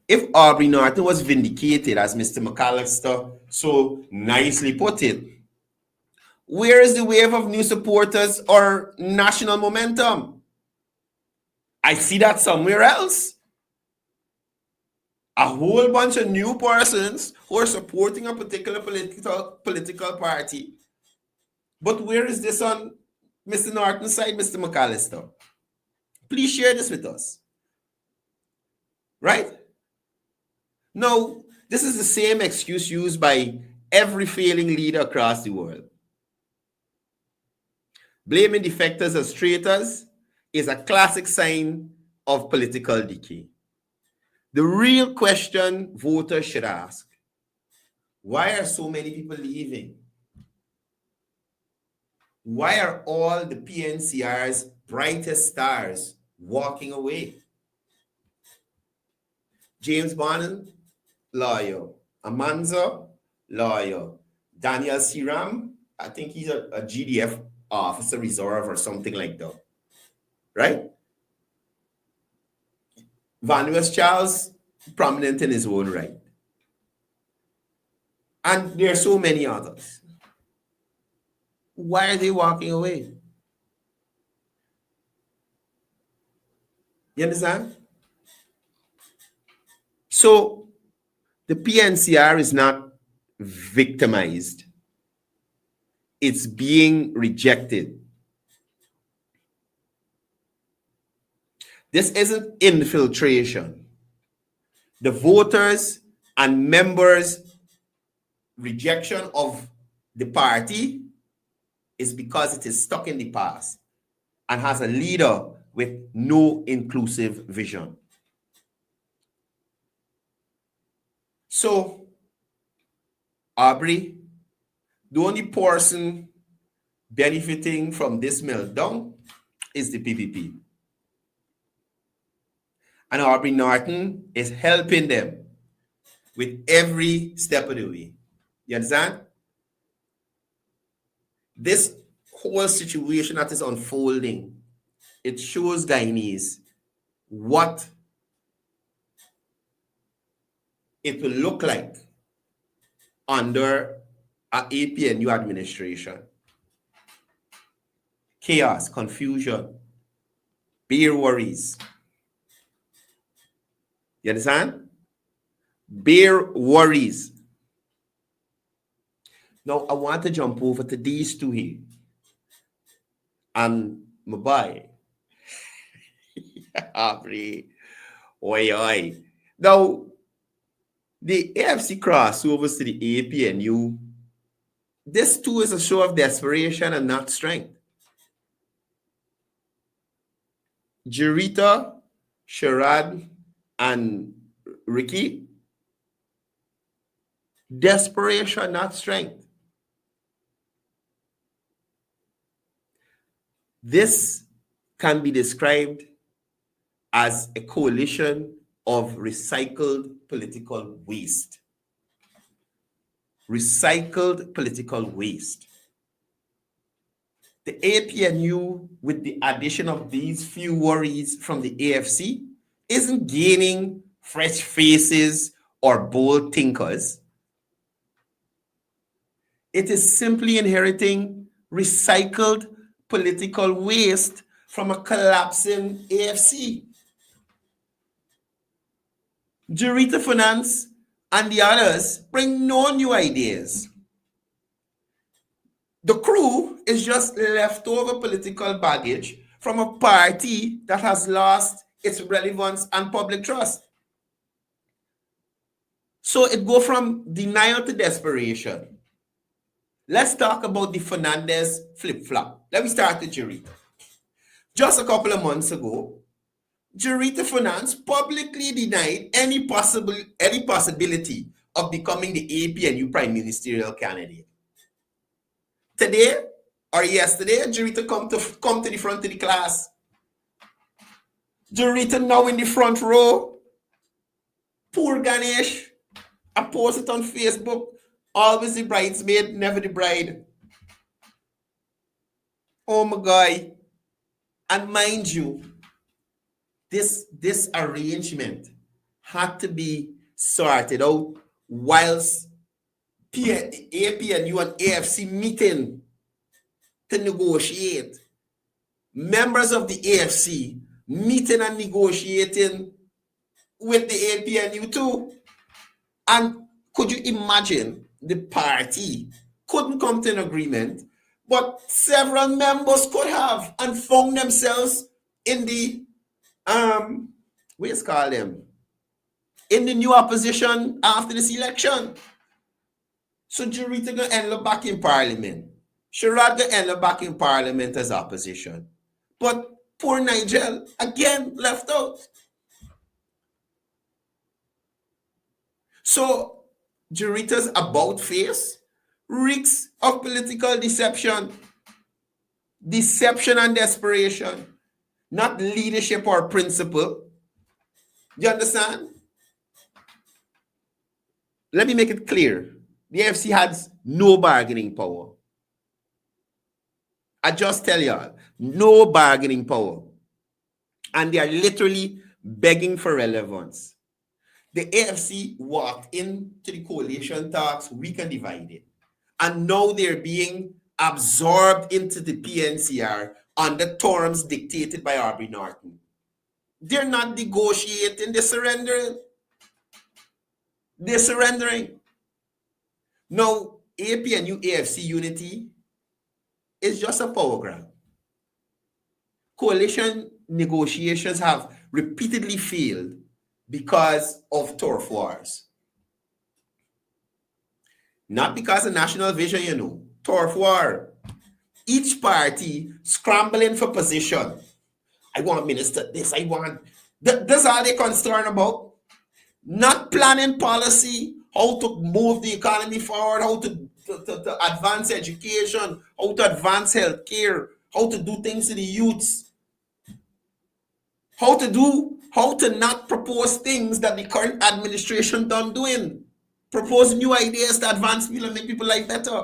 If Aubrey Norton was vindicated, as Mr. McAllister so nicely put it, where is the wave of new supporters or national momentum? I see that somewhere else. A whole bunch of new persons who are supporting a particular political party. But where is this on Mr. Norton's side, Mr. McAllister? Please share this with us. Right? No, this is the same excuse used by every failing leader across the world. Blaming defectors as traitors is a classic sign of political decay. The real question voters should ask, why are so many people leaving? Why are all the PNCR's brightest stars walking away? James Bonham, lawyer. Amanza, lawyer. Daniel Siram, I think he's a GDF officer reserve or something like that. Right? Van West Charles, prominent in his own right. And there are so many others. Why are they walking away? You understand? So the PNCR is not victimized. It's being rejected. This isn't infiltration. The voters and members' rejection of the party is because it is stuck in the past and has a leader with no inclusive vision. So, Aubrey, the only person benefiting from this meltdown is the PPP. And Aubrey Norton is helping them with every step of the way. You understand? This whole situation that is unfolding, it shows Guyanese what it will look like under an APNU administration. Chaos, confusion, bare worries. You understand? Bare worries. Now, I want to jump over to these two here. And my boy. Oi. Now, the AFC crossovers to the APNU, this too is a show of desperation and not strength. Jarita, Sharad, and Ricky, desperation, not strength. This can be described as a coalition of recycled political waste. Recycled political waste. The APNU, with the addition of these few worries from the AFC, isn't gaining fresh faces or bold thinkers. It is simply inheriting recycled political waste from a collapsing AFC. Jarita Finance and the others bring no new ideas. The crew is just leftover political baggage from a party that has lost its relevance and public trust. So it goes from denial to desperation. Let's talk about the Fernandez flip-flop. Let me start with Jarita. Just a couple of months ago, Jarita Finance publicly denied any possibility of becoming the APNU prime ministerial candidate. Today or yesterday, Jarita come to the front of the class. Jarita now in the front row. Poor Ganesh. I post it on Facebook. Always the bridesmaid, never the bride. Oh my God. And mind you, this arrangement had to be sorted out whilst APNU and AFC meeting to negotiate. Members of the AFC meeting and negotiating with the APNU too. And could you imagine the party couldn't come to an agreement, but several members could have and found themselves in the what's called them? in the new opposition after this election. So Jurita gonna end up back in parliament. Sherrod gonna end up back in parliament as opposition. But poor Nigel, again, left out. So Jurita's about face reeks of political deception. Deception and desperation. Not leadership or principle. Do you understand? Let me make it clear. The AFC has no bargaining power. I just tell y'all, no bargaining power. And they are literally begging for relevance. The AFC walked into the coalition talks weak and divided. And now they're being absorbed into the PNCR on the terms dictated by Aubrey Norton. They're not negotiating, they're surrendering. They're surrendering. Now, APNU AFC unity is just a power grab. Coalition negotiations have repeatedly failed because of turf wars. Not because of national vision, turf war. Each party scrambling for position. I want minister this, I want... That's all they're concerned about. Not planning policy, how to move the economy forward, how to advance education, how to advance healthcare, how to do things to the youths, how to not propose things that the current administration done doing. Propose new ideas to advance people and make people life better.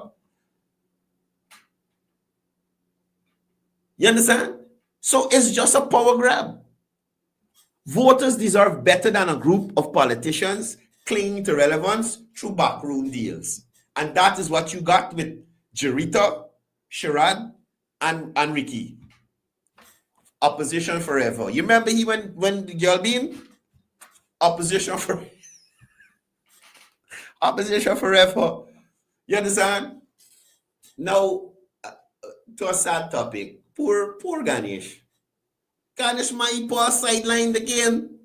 You understand? So it's just a power grab. Voters deserve better than a group of politicians clinging to relevance through backroom deals. And that is what you got with Jurita, Sherrod, and Ricky. Opposition forever. You remember he when the girl beam? Opposition forever. Opposition forever. You understand? Now, to a sad topic. Poor Ganesh. Ganesh Mahipal sidelined again.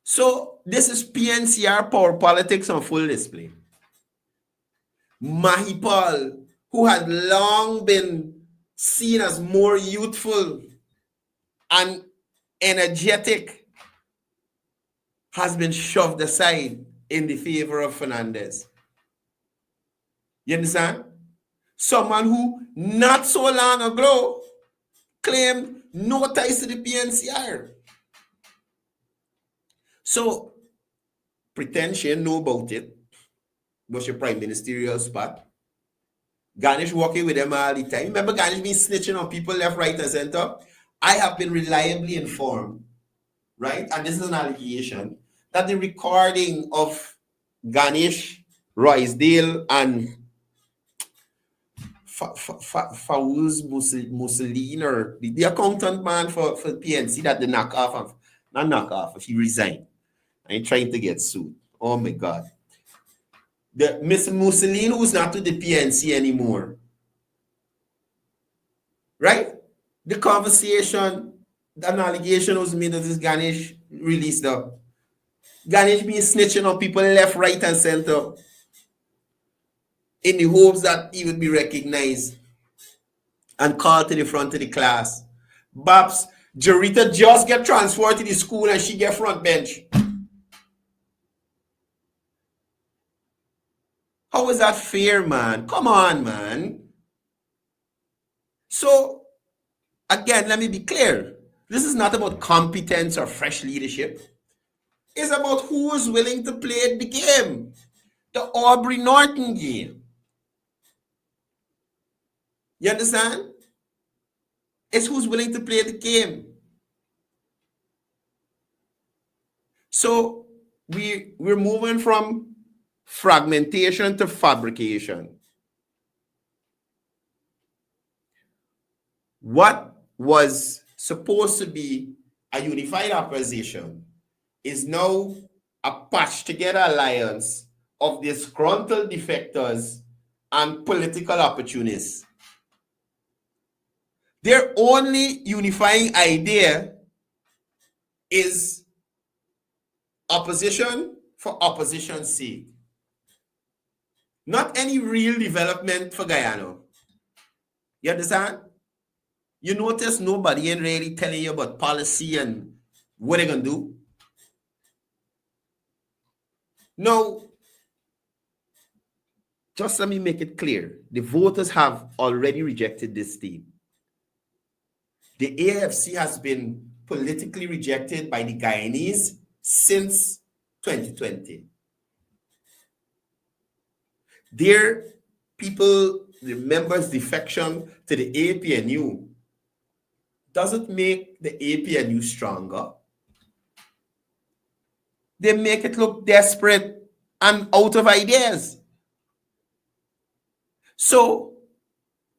So this is PNCR power politics on full display. Mahipal, who had long been seen as more youthful and energetic, has been shoved aside in the favor of Fernandez. You understand? Someone who not so long ago claimed no ties to the PNCR. So, pretend she know about it. Was your prime ministerial spot. Ganesh walking with them all the time. Remember Ganesh been snitching on people left, right, and center? I have been reliably informed, right? And this is an allegation, that the recording of Ganesh, Roysdale, and Fawuz Mussolini, or the accountant man for PNC, that the knockoff of, not knockoff, he resigned. And trying to get sued. Oh my God. The Mr. Mussolini, who's not to the PNC anymore. Right? The conversation, an allegation was made that this Ganesh released up. Ganesh being snitching on people left, right, and center in the hopes that he would be recognized and called to the front of the class. Babs, Jurita just get transferred to the school and she get front bench. How is that fair, man? Come on, man. So, again, let me be clear. This is not about competence or fresh leadership. It's about who is willing to play the game. The Aubrey Norton game. You understand? It's who's willing to play the game. So, we're moving from fragmentation to fabrication. What was supposed to be a unified opposition is now a patched together alliance of disgruntled defectors and political opportunists. Their only unifying idea is opposition for opposition's sake. Not any real development for Guyana. You understand? You notice nobody ain't really telling you about policy and what they're going to do. Now, just let me make it clear. The voters have already rejected this team. The AFC has been politically rejected by the Guyanese since 2020. Their people, the members' defection to the APNU doesn't make the APNU stronger. They make it look desperate and out of ideas. So,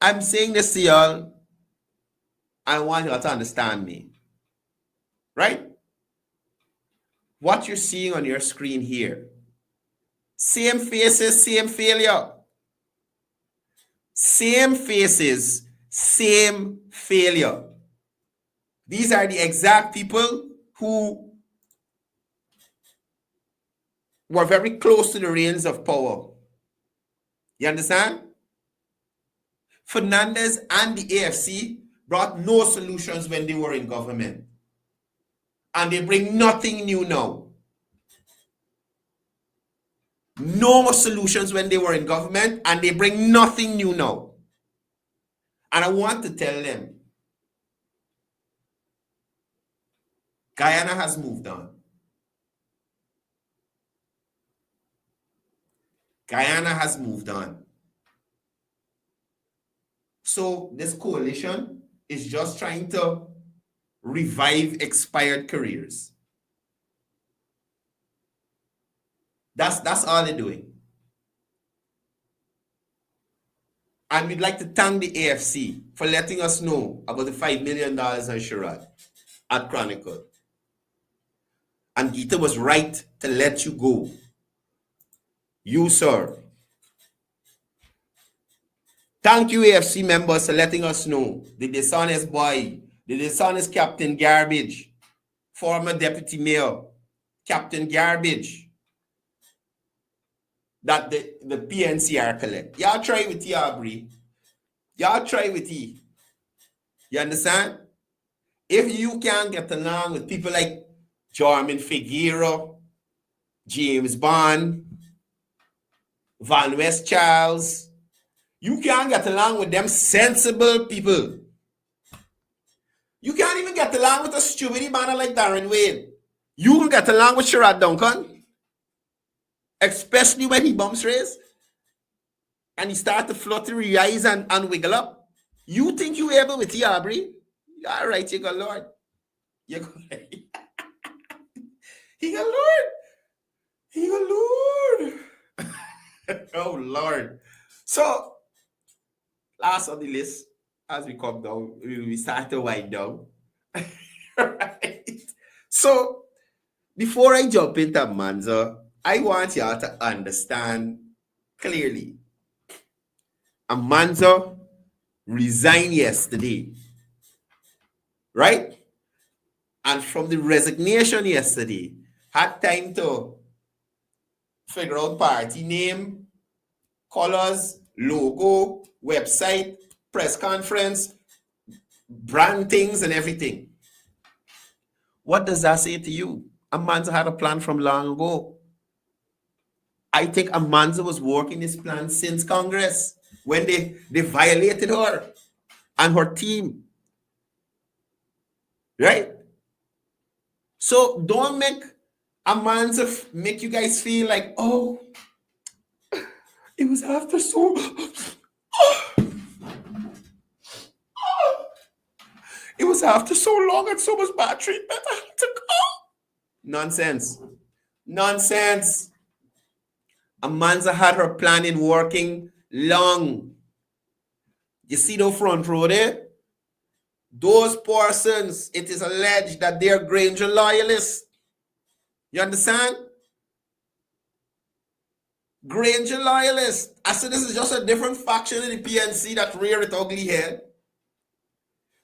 I'm saying this to y'all. I want y'all to understand me. Right? What you're seeing on your screen here. Same faces, same failure. Same faces, same failure. These are the exact people who were very close to the reins of power. You understand? Fernandez and the AFC brought no solutions when they were in government. And they bring nothing new now. No solutions when they were in government, and they bring nothing new now. And I want to tell them, Guyana has moved on. Guyana has moved on. So this coalition is just trying to revive expired careers. That's all they're doing. And we'd like to thank the AFC for letting us know about the $5 million on Sherrod at Chronicle. And Gita was right to let you go. You, sir. Thank you, AFC members, for letting us know the dishonest boy, the dishonest Captain Garbage, former deputy mayor, Captain Garbage, that the PNCR collect. Y'all try with Aubrey. Y'all try with he. You understand? If you can't get along with people like Jarman Figueroa, James Bond, Van West Charles, you can't get along with them sensible people. You can't even get along with a stupid man like Darren Wade. You can get along with Sherrod Duncan. Especially when he bumps race and he start to flutter his eyes and wiggle up. You think you able with Aubrey? All right, you got Lord. You got He got Lord. He got Lord. Oh, Lord. So, last on the list, as we come down, we start to wind down. Right? So, before I jump into Manzo, I want y'all to understand clearly. Amanzo resigned yesterday, right? And from the resignation yesterday, had time to figure out party name, colors, logo, website, press conference, brand things and everything. What does that say to you? Amanzo had a plan from long ago. I think Amanzo was working this plan since Congress when they violated her and her team. Right? So don't make Amanzo make you guys feel like, oh, it was after so it was after so long and so much bad treatment I had to go. Nonsense. Nonsense. Amanzo had her planning working long. You see the front row there? Those persons, it is alleged that they are Granger loyalists. You understand? Granger loyalists. I said this is just a different faction in the PNC that rear its ugly head.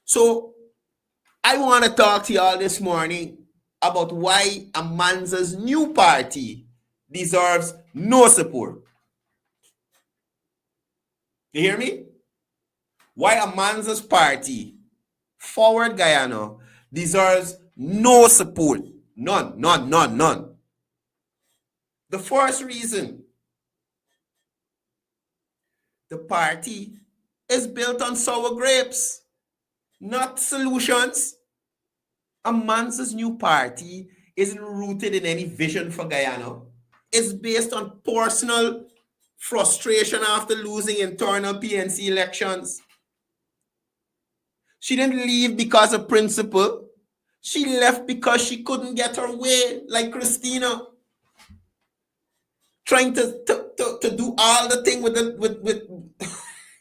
So, I want to talk to y'all this morning about why Amanza's new party deserves no support. You hear me? Why Amanza's party, Forward Guyana, deserves no support. None. The first reason, the party is built on sour grapes, not solutions. Amanza's new party isn't rooted in any vision for Guyana. It's based on personal frustration after losing internal PNC elections. She didn't leave because of principle. She left because she couldn't get her way, like Christina. Trying to do all the thing with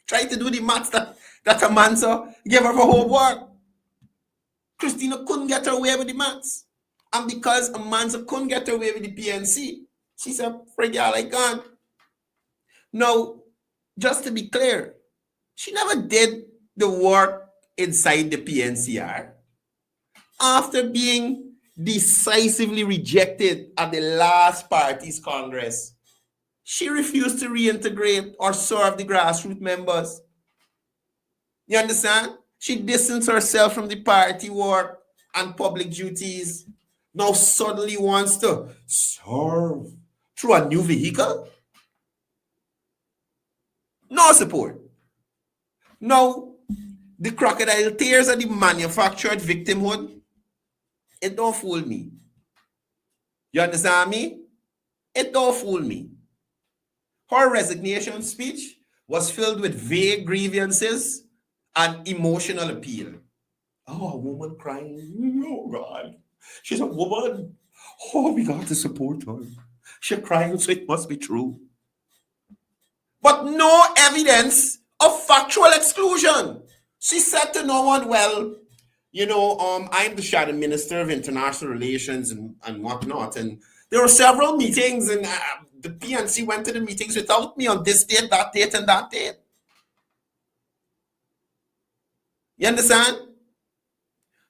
trying to do the maths that Amanza gave her for homework. Christina couldn't get her way with the maths. And because Amanza couldn't get her way with the PNC, she said, "Frig y'all, I can't." Now, just to be clear, she never did the work inside the PNCR. After being decisively rejected at the last party's Congress, she refused to reintegrate or serve the grassroots members. You understand? She distanced herself from the party work and public duties. Now suddenly wants to serve through a new vehicle? No support. Now, the crocodile tears of the manufactured victimhood, it don't fool me. You understand me? It don't fool me. Her resignation speech was filled with vague grievances and emotional appeal. Oh, a woman crying. Oh, God. She's a woman. Oh, we got to support her. She's crying, so it must be true. But no evidence of factual exclusion. She said to no one, well, I'm the shadow minister of international relations and whatnot. And there were several meetings, and the PNC went to the meetings without me on this date, that date, and that date. You understand?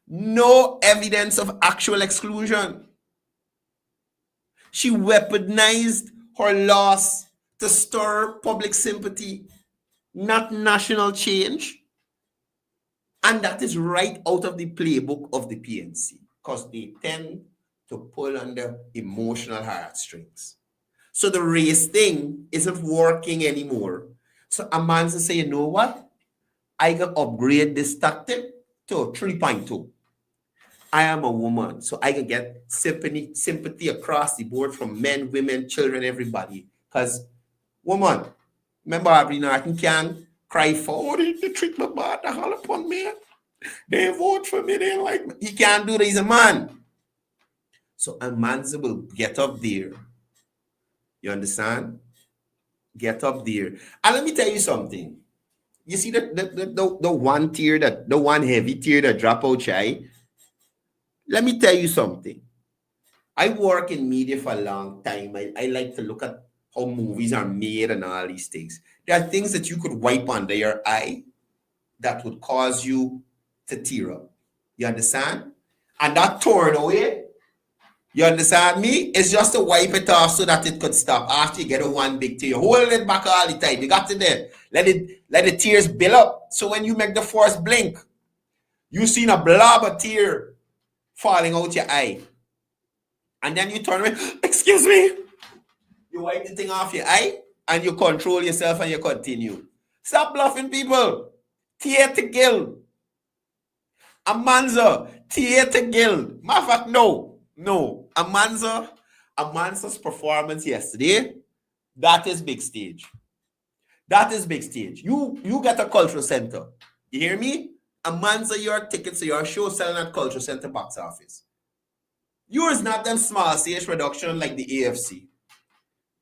No evidence of actual exclusion. She weaponized her loss to stir public sympathy, not national change. And that is right out of the playbook of the PNC, because they tend to pull on the emotional heartstrings. So the race thing isn't working anymore. So Amanza say, you know what? I can upgrade this tactic to 3.2. I am a woman, so I can get sympathy across the board from men, women, children, everybody. Because woman, remember Aubrey Norton can cry for, they treat me bad, they holler upon me. They vote for me, they don't like me. He can't do that, he's a man. So Amanza will get up there. You understand? Get up there. And let me tell you something. You see the one tier, the one heavy tier that drop out shy? Let me tell you something. I work in media for a long time. I like to look at how movies are made and all these things. There are things that you could wipe under your eye that would cause you to tear up. You understand? And that torn away, you understand me? It's just to wipe it off so that it could stop. After you get a one big tear, hold it back all the time. You got to there. Let the tears build up. So when you make the first blink, you seen a blob of tear falling out your eye. And then you turn away, excuse me. You wipe the thing off your eye and you control yourself and you continue. Stop bluffing, people. Tear to gill. Amanza, tear to gill. Matter of fact, no. Amanza's performance yesterday, that is big stage. That is big stage. You get a cultural center. You hear me? Amanza, your tickets to your show selling at cultural center box office. Yours not them small stage production like the AFC.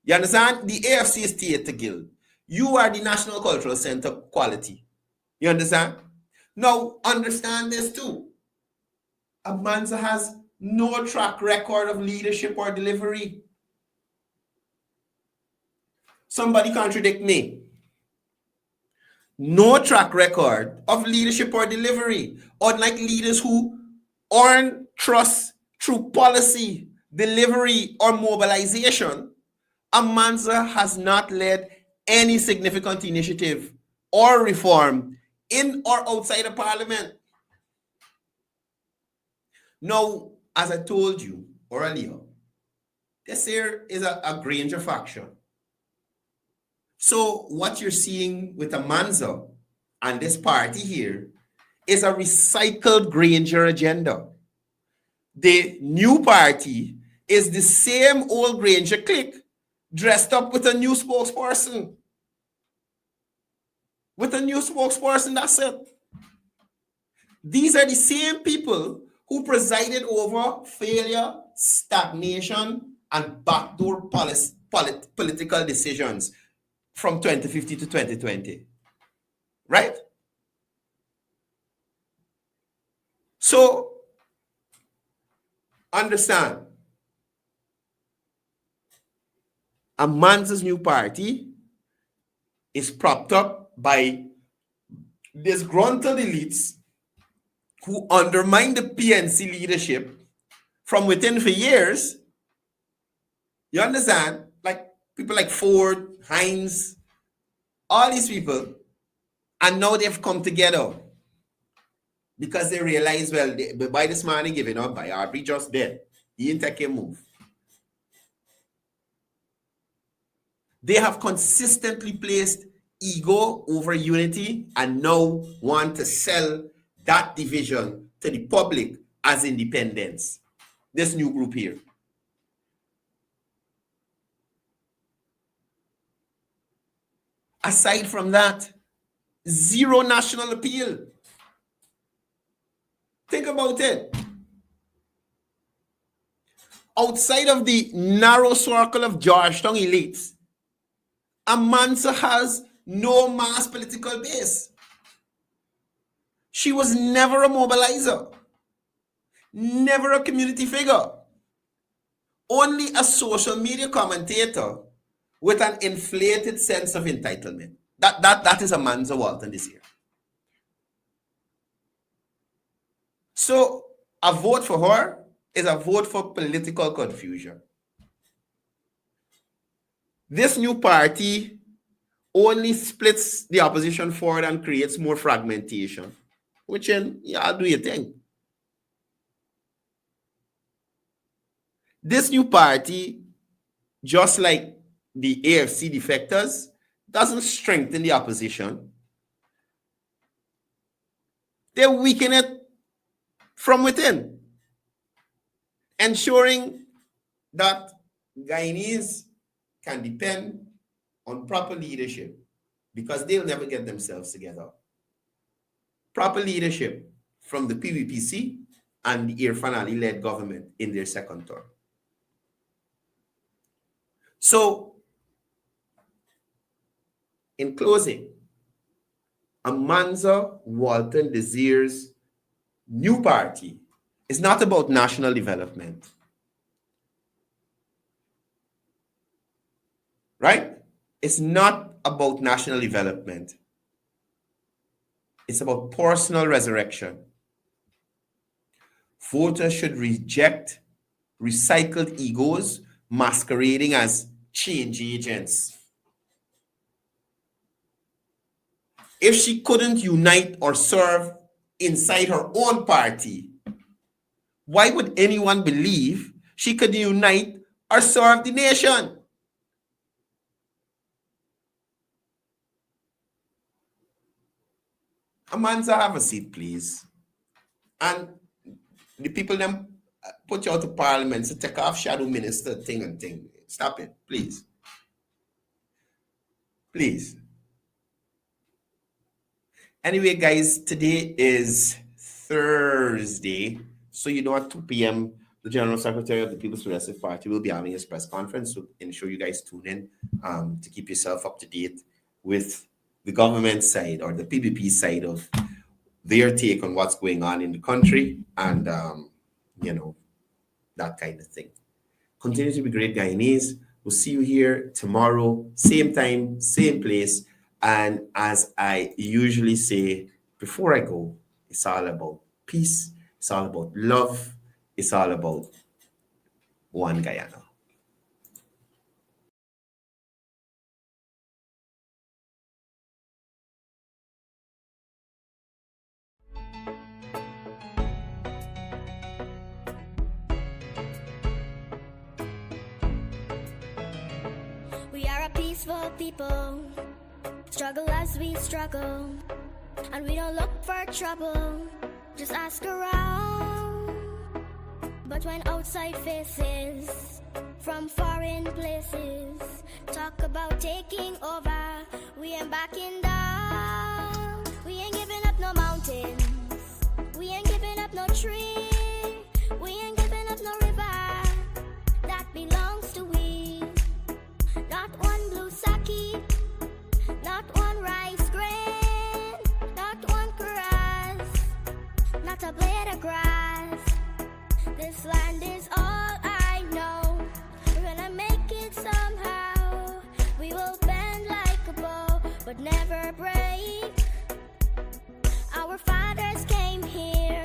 You understand? The AFC is theater guild. You are the National Cultural Center quality. You understand? Now, understand this too. Amanza has no track record of leadership or delivery. Somebody contradict me. No track record of leadership or delivery. Unlike leaders who earn trust through policy, delivery, or mobilization, Amanza has not led any significant initiative or reform in or outside of Parliament. Now, as I told you earlier, this here is a Granger faction. So what you're seeing with Amanza and this party here is a recycled Granger agenda. The new party is the same old Granger clique dressed up with a new spokesperson. With a new spokesperson, that's it. These are the same people who presided over failure, stagnation, and backdoor political decisions from 2015 to 2020. Right? So, understand, Amanza's new party is propped up by disgruntled elites who undermine the PNC leadership from within for years. You understand? Like people like Ford, Hines, all these people, and now they've come together because they realize, well, by this man he giving up, by Aubrey just dead. He didn't take a move. They have consistently placed ego over unity and now want to sell that division to the public as independence. This new group here. Aside from that, zero national appeal. Think about it. Outside of the narrow circle of Georgetown elites, Amanza has no mass political base. She was never a mobilizer, never a community figure, only a social media commentator with an inflated sense of entitlement. That is Amanza Walton this year. So a vote for her is a vote for political confusion. This new party only splits the opposition forward and creates more fragmentation, which I'll do your thing. This new party, just like the AFC defectors, doesn't strengthen the opposition. They weaken it from within, ensuring that Guyanese can depend on proper leadership because they'll never get themselves together. Proper leadership from the PVPC and the Irfan Ali-led government in their second term. So, in closing, Amanza Walton Desire's new party is not about national development. Right? It's not about national development. It's about personal resurrection. Voters should reject recycled egos masquerading as change agents. If she couldn't unite or serve inside her own party, why would anyone believe she could unite or serve the nation? Amanza, have a seat, please. And the people them put you out of parliament to take off shadow minister thing and thing. Stop it, please. Please. Anyway, guys, today is Thursday. So you know at 2 p.m., the General Secretary of the People's Progressive Party will be having his press conference. So ensure you guys tune in to keep yourself up to date with the government side or the PBP side of their take on what's going on in the country and, that kind of thing. Continue to be great, Guyanese. We'll see you here tomorrow, same time, same place. And as I usually say before I go, it's all about peace. It's all about love. it's all about one Guyana. We are a peaceful people, struggle as we struggle, and we don't look for trouble, just ask around. But when outside faces from foreign places talk about taking over, we ain't backing down. We ain't giving up no mountains, we ain't giving up no tree, we ain't giving up no river that belongs to we. Not one blue sake, not one rice grain, not one grass, not a blade of grass. This land is all I know. We're gonna make it somehow. We will bend like a bow, but never break. Our fathers came here,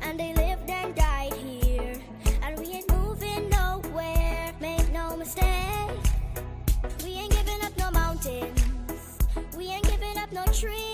and they lived and died here, and we ain't moving nowhere, make no mistake. We ain't giving up no mountains, we ain't giving up no trees.